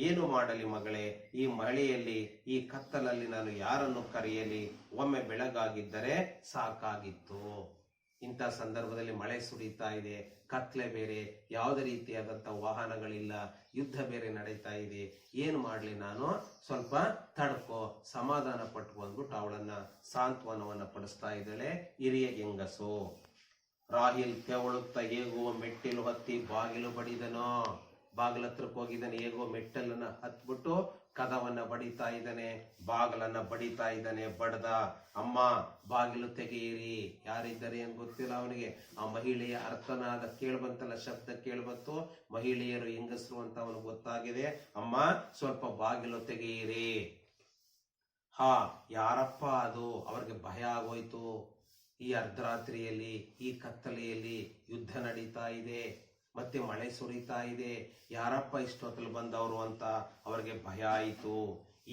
ಏನು ಮಾಡಲಿ ಮಗಳೇ, ಈ ಮಳೆಯಲ್ಲಿ ಈ ಕತ್ತಲಲ್ಲಿ ನಾನು ಯಾರನ್ನು ಕರೆಯಲಿ, ಒಮ್ಮೆ ಬೆಳಗಾಗಿದ್ದರೆ ಸಾಕಾಗಿತ್ತು. ಇಂಥ ಸಂದರ್ಭದಲ್ಲಿ ಮಳೆ ಸುರಿತಾ ಇದೆ, ಕತ್ಲೆ ಬೇರೆ, ಯಾವುದೇ ರೀತಿಯಾದಂತ ವಾಹನಗಳಿಲ್ಲ, ಯುದ್ಧ ಬೇರೆ ನಡೀತಾ ಇದೆ. ಏನು ಮಾಡ್ಲಿ ನಾನು, ಸ್ವಲ್ಪ ತಡ್ಕೋ, ಸಮಾಧಾನ ಪಟ್ಟು ಅಂದ್ಬಿಟ್ಟು ಅವಳನ್ನ ಸಾಂತ್ವನವನ್ನ ಪಡಿಸ್ತಾ ಇದ್ದಾಳೆ ಹಿರಿಯ ಹೆಂಗಸು. ರಾಹಿಲ್ ತೆವಳುತ್ತಾ ಹೇಗೋ ಮೆಟ್ಟಿಲು ಹತ್ತಿ ಬಾಗಿಲು ಬಡಿದನೋ. ಬಾಗಿಲ ಹತ್ರಕ್ಕೆ ಹೋಗಿದ್ದಾನೆ. ಹೇಗೋ ಮೆಟ್ಟಲನ್ನ ಹತ್ಬಿಟ್ಟು ಕದವನ್ನ ಬಡಿತಾ ಇದ್ದಾನೆ, ಬಾಗಿಲನ್ನ ಬಡಿತಾ ಇದ್ದಾನೆ. ಬಡದ, ಅಮ್ಮ ಬಾಗಿಲು ತೆಗೆಯಿರಿ. ಯಾರಿದ್ದಾರೆ ಅಂತ ಗೊತ್ತಿಲ್ಲ ಅವನಿಗೆ. ಆ ಮಹಿಳೆಯ ಅರ್ಥನಾದ ಕೇಳ್ಬಂತಲ್ಲ, ಶಬ್ದ ಕೇಳ್ಬಂತು. ಮಹಿಳೆಯರು ಹೆಂಗಸರು ಅಂತ ಅವನಿಗೆ ಗೊತ್ತಾಗಿದೆ. ಅಮ್ಮ ಸ್ವಲ್ಪ ಬಾಗಿಲು ತೆಗೆಯಿರಿ. ಹಾ, ಯಾರಪ್ಪ ಅದು? ಅವ್ರಿಗೆ ಭಯ ಆಗೋಯ್ತು. ಈ ಅರ್ಧರಾತ್ರಿಯಲ್ಲಿ, ಈ ಕತ್ತಲೆಯಲ್ಲಿ ಯುದ್ಧ ನಡೀತಾ ಇದೆ, ಮತ್ತೆ ಮಳೆ ಸುರಿತಾ ಇದೆ. ಯಾರಪ್ಪ ಇಷ್ಟೊತ್ತಲ್ಲಿ ಬಂದವರು ಅಂತ ಅವರಿಗೆ ಭಯ ಆಯಿತು.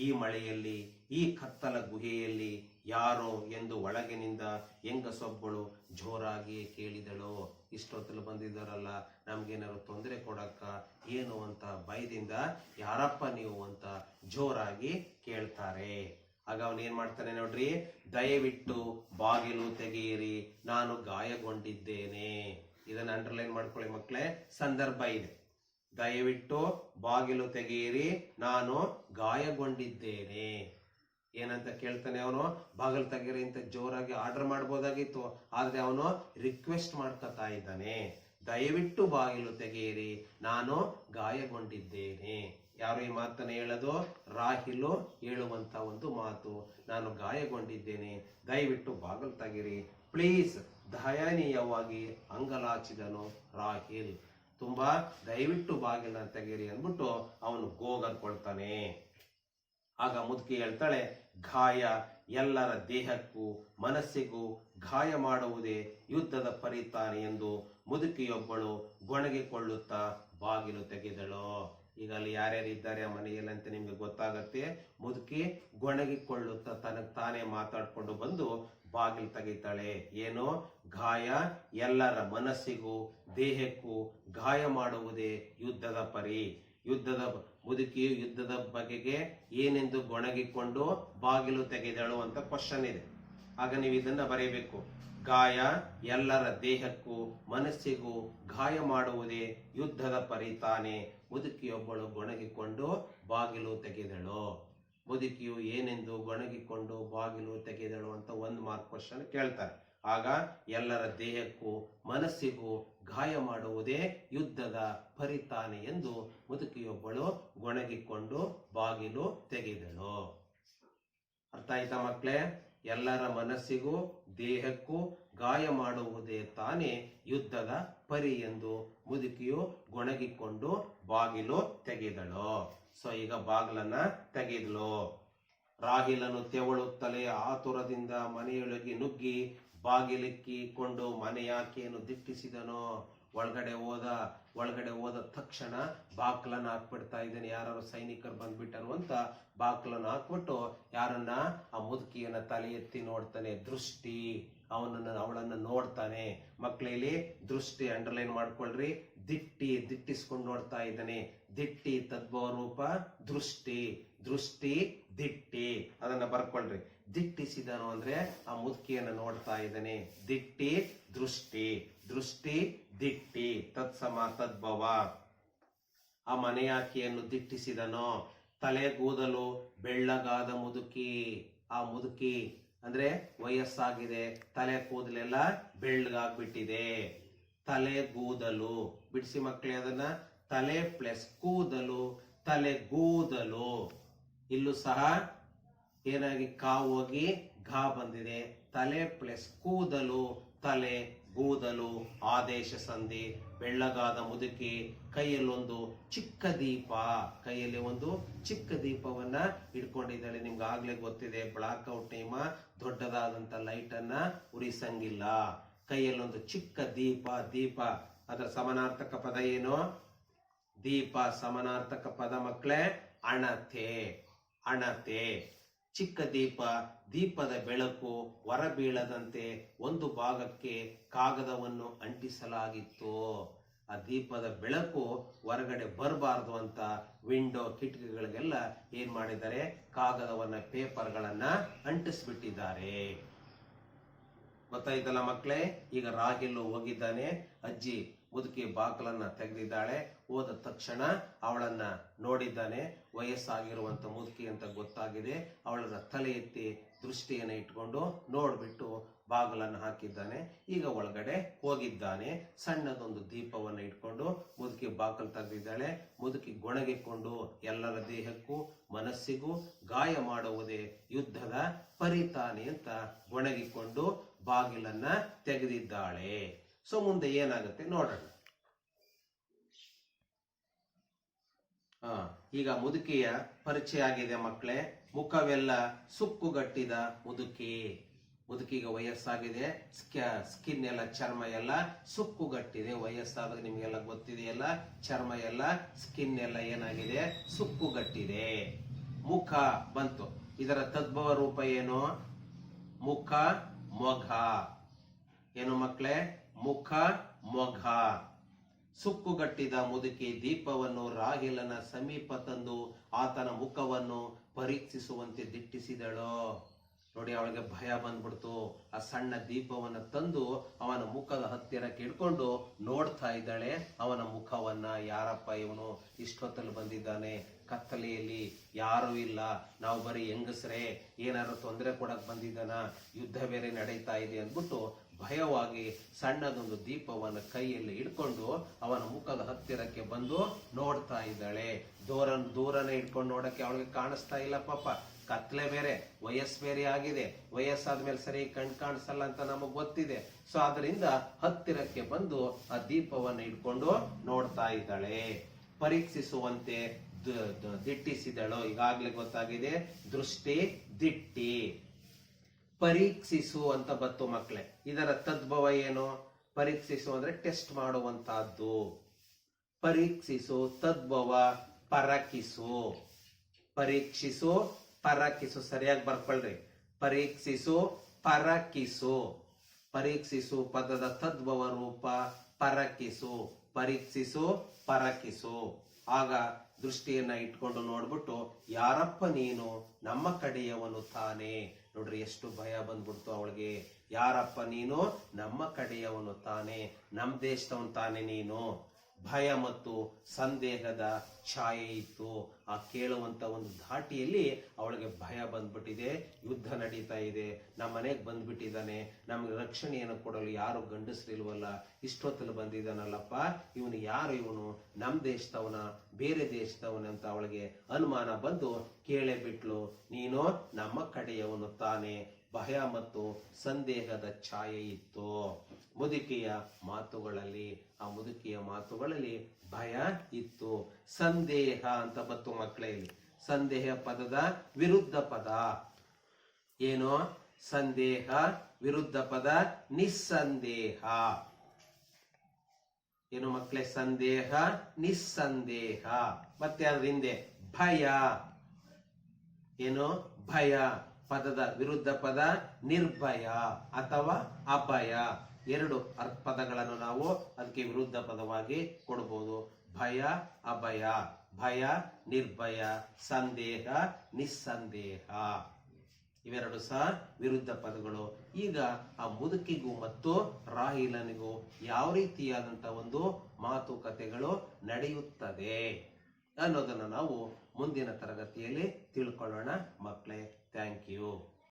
ಈ ಮಳೆಯಲ್ಲಿ, ಈ ಕತ್ತಲ ಗುಹೆಯಲ್ಲಿ ಯಾರೋ ಎಂದು ಒಳಗಿನಿಂದ ಹೆಂಗಸೊಬ್ಬಳು ಜೋರಾಗಿ ಕೇಳಿದಳು. ಇಷ್ಟೊತ್ತಲ್ಲಿ ಬಂದಿದ್ದಾರಲ್ಲ, ನಮ್ಗೇನಾದ್ರು ತೊಂದರೆ ಕೊಡಕ್ಕ ಏನು ಅಂತ ಭಯದಿಂದ ಯಾರಪ್ಪ ನೀವು ಅಂತ ಜೋರಾಗಿ ಕೇಳ್ತಾರೆ. ಆಗ ಅವನ್ ಏನ್ ಮಾಡ್ತಾನೆ ನೋಡ್ರಿ, ದಯವಿಟ್ಟು ಬಾಗಿಲು ತೆಗೆಯಿರಿ, ನಾನು ಗಾಯಗೊಂಡಿದ್ದೇನೆ. ಇದನ್ನ ಅಂಡರ್ಲೈನ್ ಮಾಡ್ಕೊಳ್ಳಿ ಮಕ್ಕಳೇ, ಸಂದರ್ಭ ಇದೆ. ದಯವಿಟ್ಟು ಬಾಗಿಲು ತೆಗೆಯಿರಿ, ನಾನು ಗಾಯಗೊಂಡಿದ್ದೇನೆ. ಏನಂತ ಕೇಳ್ತಾನೆ ಅವನು. ಬಾಗಿಲು ತೆಗೀರಿ ಅಂತ ಜೋರಾಗಿ ಆರ್ಡರ್ ಮಾಡ್ಬೋದಾಗಿತ್ತು, ಆದ್ರೆ ಅವನು ರಿಕ್ವೆಸ್ಟ್ ಮಾಡ್ಕೊತಾ ಇದ್ದಾನೆ. ದಯವಿಟ್ಟು ಬಾಗಿಲು ತೆಗೆಯಿರಿ, ನಾನು ಗಾಯಗೊಂಡಿದ್ದೇನೆ. ಯಾರು ಈ ಮಾತನ್ನ ಹೇಳೋದು? ರಾಹಿಲು ಹೇಳುವಂತ ಒಂದು ಮಾತು. ನಾನು ಗಾಯಗೊಂಡಿದ್ದೇನೆ, ದಯವಿಟ್ಟು ಬಾಗಿಲು ತೆಗೀರಿ ಪ್ಲೀಸ್. ದಯನೀಯವಾಗಿ ಅಂಗಲಾಚಿದನು ರಾಹಿಲ್. ತುಂಬಾ ದಯವಿಟ್ಟು ಬಾಗಿಲನ್ನ ತೆಗೀರಿ ಅಂದ್ಬಿಟ್ಟು ಅವನು ಗೋಗರ್ಕೊಳ್ತಾನೆ. ಆಗ ಮುದುಕಿ ಹೇಳ್ತಾಳೆ, ಗಾಯ ಎಲ್ಲರ ದೇಹಕ್ಕೂ ಮನಸ್ಸಿಗೂ ಗಾಯ ಮಾಡುವುದೇ ಯುದ್ಧದ ಪರಿತಾನೆ ಎಂದು ಮುದುಕಿಯೊಬ್ಬಳು ಗೊಣಗಿಕೊಳ್ಳುತ್ತಾ ಬಾಗಿಲು ತೆಗೆದಳು. ಈಗ ಅಲ್ಲಿ ಯಾರ್ಯಾರಿದ್ದಾರೆ ಆ ಮನೆಯಲ್ಲಿ ಅಂತ ನಿಮ್ಗೆ ಗೊತ್ತಾಗತ್ತೆ. ಮುದುಕಿ ಗೊಣಗಿಕೊಳ್ಳುತ್ತಾ ತನಗೆ ತಾನೇ ಮಾತಾಡ್ಕೊಂಡು ಬಂದು ಬಾಗಿಲು ತೆಗಿತಾಳೆ. ಏನು? ಗಾಯ ಎಲ್ಲರ ಮನಸ್ಸಿಗೂ ದೇಹಕ್ಕೂ ಗಾಯ ಮಾಡುವುದೇ ಯುದ್ಧದ ಪರಿ. ಮುದುಕಿಯು ಯುದ್ಧದ ಬಗೆಗೆ ಏನೆಂದು ಗೊಣಗಿಕೊಂಡು ಬಾಗಿಲು ತೆಗೆದಳು ಅಂತ ಕ್ವಶನ್ ಇದೆ. ಆಗ ನೀವು ಇದನ್ನ ಬರೀಬೇಕು. ಗಾಯ ಎಲ್ಲರ ದೇಹಕ್ಕೂ ಮನಸ್ಸಿಗೂ ಗಾಯ ಮಾಡುವುದೇ ಯುದ್ಧದ ಪರಿತಾನೆ. ಮುದುಕಿಯೊಬ್ಬಳು ಗೊಣಗಿಕೊಂಡು ಬಾಗಿಲು ತೆಗೆದಳು. ಮುದುಕಿಯು ಏನೆಂದು ಗೊಣಗಿಕೊಂಡು ಬಾಗಿಲು ತೆಗೆದಳು ಅಂತ 1 ಮಾರ್ಕ್ ಕ್ವಶನ್ ಕೇಳ್ತಾರೆ. ಆಗ ಎಲ್ಲರ ದೇಹಕ್ಕೂ ಮನಸ್ಸಿಗೂ ಗಾಯ ಮಾಡುವುದೇ ಯುದ್ಧದ ಪರಿತಾನೆ ಎಂದು ಮುದುಕಿಯೊಬ್ಬಳು ಗೊಣಗಿಕೊಂಡು ಬಾಗಿಲು ತೆಗೆದಳು. ಅರ್ಥ ಆಯ್ತಾ ಮಕ್ಕಳೇ? ಎಲ್ಲರ ಮನಸ್ಸಿಗೂ ದೇಹಕ್ಕೂ ಗಾಯ ಮಾಡುವುದೇ ತಾನೇ ಯುದ್ಧದ ಪರಿ ಎಂದು ಮುದುಕಿಯು ಗೊಣಗಿಕೊಂಡು ಬಾಗಿಲು ತೆಗೆದಳು. ಸೊ ಈಗ ಬಾಗಿಲನ್ನ ತೆಗೆದಳು. ರಾಹಿಲನು ತೆವಳುತ್ತಲೇ ಆತುರದಿಂದ ಮನೆಯೊಳಗೆ ನುಗ್ಗಿ ಬಾಗಿಲಿಕ್ಕಿಕೊಂಡು ಮನೆಯಾಕೆಯನ್ನು ದಿಟ್ಟಿಸಿದನು. ಒಳಗಡೆ ಹೋದ ತಕ್ಷಣ ಬಾಕ್ಲನ್ನ ಹಾಕ್ಬಿಡ್ತಾ ಇದ್ದಾನೆ. ಯಾರು ಸೈನಿಕರು ಬಂದ್ಬಿಟ್ಟರು ಅಂತ ಬಾಕ್ಲನ್ನ ಹಾಕ್ಬಿಟ್ಟು ಯಾರನ್ನ, ಆ ಮುದುಕಿಯನ್ನ ತಲೆ ಎತ್ತಿ ನೋಡ್ತಾನೆ. ದೃಷ್ಟಿ ಅವಳನ್ನ ನೋಡ್ತಾನೆ. ಮಕ್ಕಳಲ್ಲಿ ದೃಷ್ಟಿ ಅಂಡರ್ಲೈನ್ ಮಾಡ್ಕೊಳ್ರಿ. ದಿಟ್ಟಿಸ್ಕೊಂಡು ನೋಡ್ತಾ ಇದ್ದಾನೆ. ದಿಟ್ಟಿ ತದ್ಭವ ರೂಪ ದೃಷ್ಟಿ, ದೃಷ್ಟಿ ದಿಟ್ಟಿ, ಅದನ್ನ ಬರ್ಕೊಳ್ರಿ. ದಿಟ್ಟಿಸಿದನು ಅಂದ್ರೆ ಆ ಮುದುಕಿಯನ್ನ ನೋಡ್ತಾ ಇದ್ದಾನೆ. ದಿಟ್ಟಿ ದೃಷ್ಟಿ, ದೃಷ್ಟಿ ದಿಟ್ಟಿ, ತತ್ಸಮ ತದ್ಭವ. ಆ ಮನೆಯಾಕೆಯನ್ನು ದಿಟ್ಟಿಸಿದನು. ತಲೆಗೂದಲು ಬೆಳ್ಳಗಾದ ಮುದುಕಿ. ಆ ಮುದುಕಿ ಅಂದ್ರೆ ವಯಸ್ಸಾಗಿದೆ, ತಲೆ ಕೂದಲೆಲ್ಲ ಬೆಳ್ಳಗಾಗ್ಬಿಟ್ಟಿದೆ. ತಲೆಗೂದಲು ಬಿಡಿಸಿ ಮಕ್ಕಳೇ ಅದನ್ನ. ತಲೆ ಪ್ಲಸ್ ಕೂದಲು, ತಲೆಗೂದಲು. ಇಲ್ಲೂ ಸಹ ಏನಾಗಿ ಕಾ ಹೋಗಿ ಘಾ ಬಂದಿದೆ. ತಲೆ ಪ್ಲಸ್ ಕೂದಲು, ತಲೆ ಗೂದಲು, ಆದೇಶ ಸಂಧಿ. ಬೆಳ್ಳಗಾದ ಮುದುಕಿ ಕೈಯಲ್ಲೊಂದು ಚಿಕ್ಕ ದೀಪ, ಕೈಯಲ್ಲಿ ಒಂದು ಚಿಕ್ಕ ದೀಪವನ್ನ ಇಟ್ಕೊಂಡಿದ್ದಾಳೆ. ನಿಮ್ಗೆ ಆಗ್ಲೇ ಗೊತ್ತಿದೆ, ಬ್ಲಾಕ್ ಔಟ್ ಟೈಮ ದೊಡ್ಡದಾದಂತ ಲೈಟ್ ಅನ್ನ ಉರಿಸಂಗಿಲ್ಲ. ಕೈಯಲ್ಲೊಂದು ಚಿಕ್ಕ ದೀಪ. ದೀಪ ಅದರ ಸಮಾನಾರ್ಥಕ ಪದ ಏನು? ದೀಪ ಸಮಾನಾರ್ಥಕ ಪದ ಮಕ್ಕಳೇ ಅಣತೆ. ಅಣತೆ. ಚಿಕ್ಕ ದೀಪ, ದೀಪದ ಬೆಳಕು ಹೊರಬೀಳದಂತೆ ಒಂದು ಭಾಗಕ್ಕೆ ಕಾಗದವನ್ನು ಅಂಟಿಸಲಾಗಿತ್ತು. ಆ ದೀಪದ ಬೆಳಕು ಹೊರಗಡೆ ಬರಬಾರ್ದು ಅಂತ ವಿಂಡೋ ಕಿಟಕಿಗಳಿಗೆಲ್ಲ ಏನ್ ಮಾಡಿದ್ದಾರೆ? ಕಾಗದವನ್ನ, ಪೇಪರ್ಗಳನ್ನ ಅಂಟಿಸ್ಬಿಟ್ಟಿದ್ದಾರೆ. ಗೊತ್ತಾಯ್ತಲ್ಲ ಮಕ್ಕಳೇ? ಈಗ ರಾಹಿಲ್ ಹೋಗಿದ್ದಾನೆ. ಅಜ್ಜಿ ಮುದುಕಿ ಬಾಕಲನ್ನ ತೆಗೆದಿದ್ದಾಳೆ. ಹೋದ ತಕ್ಷಣ ಅವಳನ್ನ ನೋಡಿದ್ದಾನೆ. ವಯಸ್ಸಾಗಿರುವಂತ ಮುದುಕಿ ಅಂತ ಗೊತ್ತಾಗಿದೆ. ಅವಳನ್ನ ತಲೆ ಎತ್ತಿ ದೃಷ್ಟಿಯನ್ನ ಇಟ್ಕೊಂಡು ನೋಡ್ಬಿಟ್ಟು ಬಾಗಿಲನ್ನು ಹಾಕಿದ್ದಾನೆ. ಈಗ ಒಳಗಡೆ ಹೋಗಿದ್ದಾನೆ. ಸಣ್ಣದೊಂದು ದೀಪವನ್ನ ಇಟ್ಕೊಂಡು ಮುದುಕಿ ಬಾಕಲು ತೆಗೆದಿದ್ದಾಳೆ. ಮುದುಕಿ ಗೊಣಗಿಕೊಂಡು ಎಲ್ಲರ ದೇಹಕ್ಕೂ ಮನಸ್ಸಿಗೂ ಗಾಯ ಮಾಡುವುದೇ ಯುದ್ಧದ ಪರಿತಾನೆ ಅಂತ ಗೊಣಗಿಕೊಂಡು ಬಾಗಿಲನ್ನ ತೆಗೆದಿದ್ದಾಳೆ. ಸೊ ಮುಂದೆ ಏನಾಗುತ್ತೆ ನೋಡೋಣ. ಈಗ ಮುದುಕಿಯ ಪರಿಚಯ ಆಗಿದೆ ಮಕ್ಕಳೇ. ಮುಖವೆಲ್ಲ ಸುಕ್ಕುಗಟ್ಟಿದ ಮುದುಕಿ. ಮುದುಕಿಗೆ ವಯಸ್ಸಾಗಿದೆ. ಸ್ಕಿನ್ ಎಲ್ಲ, ಚರ್ಮ ಎಲ್ಲ ಸುಕ್ಕುಗಟ್ಟಿದೆ. ವಯಸ್ಸಾದಾಗ ನಿಮ್ಗೆಲ್ಲ ಗೊತ್ತಿದೆಯಲ್ಲ, ಚರ್ಮ ಎಲ್ಲ, ಸ್ಕಿನ್ ಎಲ್ಲ ಏನಾಗಿದೆ? ಸುಕ್ಕುಗಟ್ಟಿದೆ. ಮುಖ ಬಂತು. ಇದರ ತದ್ಭವ ರೂಪ ಏನು? ಮುಖ ಮೊಘ. ಏನು ಮಕ್ಕಳೇ? ಮುಖ ಮೊಘ. ಸುಕ್ಕುಗಟ್ಟಿದ ಮುದುಕಿ ದೀಪವನ್ನು ರಾಹಿಲನ ಸಮೀಪ ತಂದು ಆತನ ಮುಖವನ್ನು ಪರೀಕ್ಷಿಸುವಂತೆ ದಿಟ್ಟಿಸಿದಳು. ನೋಡಿ, ಅವಳಿಗೆ ಭಯ ಬಂದ್ಬಿಡ್ತು. ಆ ಸಣ್ಣ ದೀಪವನ್ನು ತಂದು ಅವನ ಮುಖದ ಹತ್ತಿರಕ್ಕೆ ಇಟ್ಕೊಂಡು ನೋಡ್ತಾ ಇದ್ದಾಳೆ ಅವನ ಮುಖವನ್ನ. ಯಾರಪ್ಪ ಇವನು ಇಷ್ಟೊತ್ತಲ್ಲಿ ಬಂದಿದ್ದಾನೆ? ಕತ್ತಲೆಯಲ್ಲಿ ಯಾರೂ ಇಲ್ಲ, ನಾವು ಬರೀ ಹೆಂಗಸ್ರೆ, ಏನಾದ್ರು ತೊಂದರೆ ಕೊಡಕ್ ಬಂದಿದ್ದಾನ? ಯುದ್ಧ ಬೇರೆ ನಡೀತಾ ಇದೆ ಅಂದ್ಬಿಟ್ಟು ಭಯವಾಗಿ ಸಣ್ಣದೊಂದು ದೀಪವನ್ನು ಕೈಯಲ್ಲಿ ಇಟ್ಕೊಂಡು ಅವನ ಮುಖದ ಹತ್ತಿರಕ್ಕೆ ಬಂದು ನೋಡ್ತಾ ಇದ್ದಾಳೆ. ದೂರನೇ ಇಟ್ಕೊಂಡು ನೋಡಕ್ಕೆ ಅವಳಿಗೆ ಕಾಣಿಸ್ತಾ ಇಲ್ಲ ಪಾಪ. ಕತ್ಲೆ ಬೇರೆ, ವಯಸ್ಸು ಬೇರೆ ಆಗಿದೆ. ವಯಸ್ಸಾದ್ಮೇಲೆ ಸರಿ ಕಣ್ ಕಾಣಿಸಲ್ಲ ಅಂತ ನಮಗ್ ಗೊತ್ತಿದೆ. ಸೊ ಅದರಿಂದ ಹತ್ತಿರಕ್ಕೆ ಬಂದು ಆ ದೀಪವನ್ನು ಇಟ್ಕೊಂಡು ನೋಡ್ತಾ ಇದ್ದಾಳೆ. ಪರೀಕ್ಷಿಸುವಂತೆ ದಿಟ್ಟಿಸಿದಳು. ಈಗಾಗ್ಲೇ ಗೊತ್ತಾಗಿದೆ, ದೃಷ್ಟಿ ದಿಟ್ಟಿ. ಪರೀಕ್ಷಿಸು ಅಂತ ಬತ್ತು ಮಕ್ಕಳೇ. ಇದರ ತದ್ಭವ ಏನು? ಪರೀಕ್ಷಿಸು ಅಂದ್ರೆ ಟೆಸ್ಟ್ ಮಾಡುವಂತಹದ್ದು. ಪರೀಕ್ಷಿಸು ತದ್ಭವ ಪರಕಿಸು. ಪರೀಕ್ಷಿಸು ಪರಕಿಸು, ಸರಿಯಾಗಿ ಬರ್ಕೊಳ್ರಿ. ಪರೀಕ್ಷಿಸು ಪರಕಿಸು. ಪರೀಕ್ಷಿಸು ಪದದ ತದ್ಭವ ರೂಪ ಪರಕಿಸು. ಪರೀಕ್ಷಿಸು ಪರಕಿಸು. ಆಗ ದೃಷ್ಟಿಯನ್ನ ಇಟ್ಕೊಂಡು ನೋಡ್ಬಿಟ್ಟು, ಯಾರಪ್ಪ ನೀನು? ನಮ್ಮ ಕಡೆಯವನು ತಾನೇ. ನೋಡ್ರಿ, ಎಷ್ಟು ಭಯ ಬಂದ್ಬಿಡ್ತು ಅವಳಿಗೆ. ಯಾರಪ್ಪ ನೀನು? ನಮ್ಮ ಕಡೆಯವನು ತಾನೇ, ನಮ್ ದೇಶದವನ್ ತಾನೇ ನೀನು. ಭಯ ಮತ್ತು ಸಂದೇಹದ ಛಾಯೆ ಇತ್ತು. ಆ ಕೇಳುವಂತ ಒಂದು ಧಾಟಿಯಲ್ಲಿ ಅವಳಿಗೆ ಭಯ ಬಂದ್ಬಿಟ್ಟಿದೆ, ಯುದ್ಧ ನಡೀತಾ ಇದೆ, ನಮ್ಮ ಮನೆಗೆ ಬಂದ್ಬಿಟ್ಟಿದ್ದಾನೆ, ನಮ್ಗೆ ರಕ್ಷಣೆಯನ್ನು ಕೊಡಲು ಯಾರು ಗಂಡಸರಿಲ್ವಲ್ಲ, ಇಷ್ಟೊತ್ತಲ್ಲಿ ಬಂದಿದ್ದಾನಲ್ಲಪ್ಪ, ಇವನು ಯಾರು, ಇವನು ನಮ್ಮ ದೇಶದವನ ಬೇರೆ ದೇಶದವನ ಅಂತ ಅವಳಿಗೆ ಅನುಮಾನ ಬಂದು ಕೇಳೇ ಬಿಟ್ಲು, ನೀನು ನಮ್ಮ ಕಡೆಯವನು ತಾನೆ. ಭಯ ಮತ್ತು ಸಂದೇಹದ ಛಾಯೆ ಇತ್ತು ಮುದುಕಿಯ ಮಾತುಗಳಲ್ಲಿ. ಆ ಮುದುಕಿಯ ಮಾತುಗಳಲ್ಲಿ ಭಯ ಇತ್ತು. ಸಂದೇಹ ಅಂತ ಬತ್ತು ಮಕ್ಕಳಲ್ಲಿ. ಸಂದೇಹ ಪದದ ವಿರುದ್ಧ ಪದ ಏನು? ಸಂದೇಹ ವಿರುದ್ಧ ಪದ ನಿಸ್ಸಂದೇಹ. ಏನು ಮಕ್ಕಳೇ? ಸಂದೇಹ ನಿಸ್ಸಂದೇಹ. ಮತ್ತೆ ಅದ್ರ ಹಿಂದೆ ಭಯ. ಏನು? ಭಯ. ಪದದ ವಿರುದ್ಧ ಪದ ನಿರ್ಭಯ ಅಥವಾ ಅಭಯ. ಎರಡು ಪದಗಳನ್ನು ನಾವು ಅದಕ್ಕೆ ವಿರುದ್ಧ ಪದವಾಗಿ ಕೊಡಬಹುದು. ಭಯ ಅಭಯ, ಭಯ ನಿರ್ಭಯ, ಸಂದೇಹ ನಿಸ್ಸಂದೇಹ. ಇವೆರಡು ಸಹ ವಿರುದ್ಧ ಪದಗಳು. ಈಗ ಆ ಮುದುಕಿಗೂ ಮತ್ತು ರಾಹಿಲನಿಗೂ ಯಾವ ರೀತಿಯಾದಂತಹ ಒಂದು ಮಾತುಕತೆಗಳು ನಡೆಯುತ್ತದೆ ಅನ್ನೋದನ್ನು ನಾವು ಮುಂದಿನ ತರಗತಿಯಲ್ಲಿ ತಿಳ್ಕೊಳ್ಳೋಣ ಮಕ್ಕಳೇ. Thank you.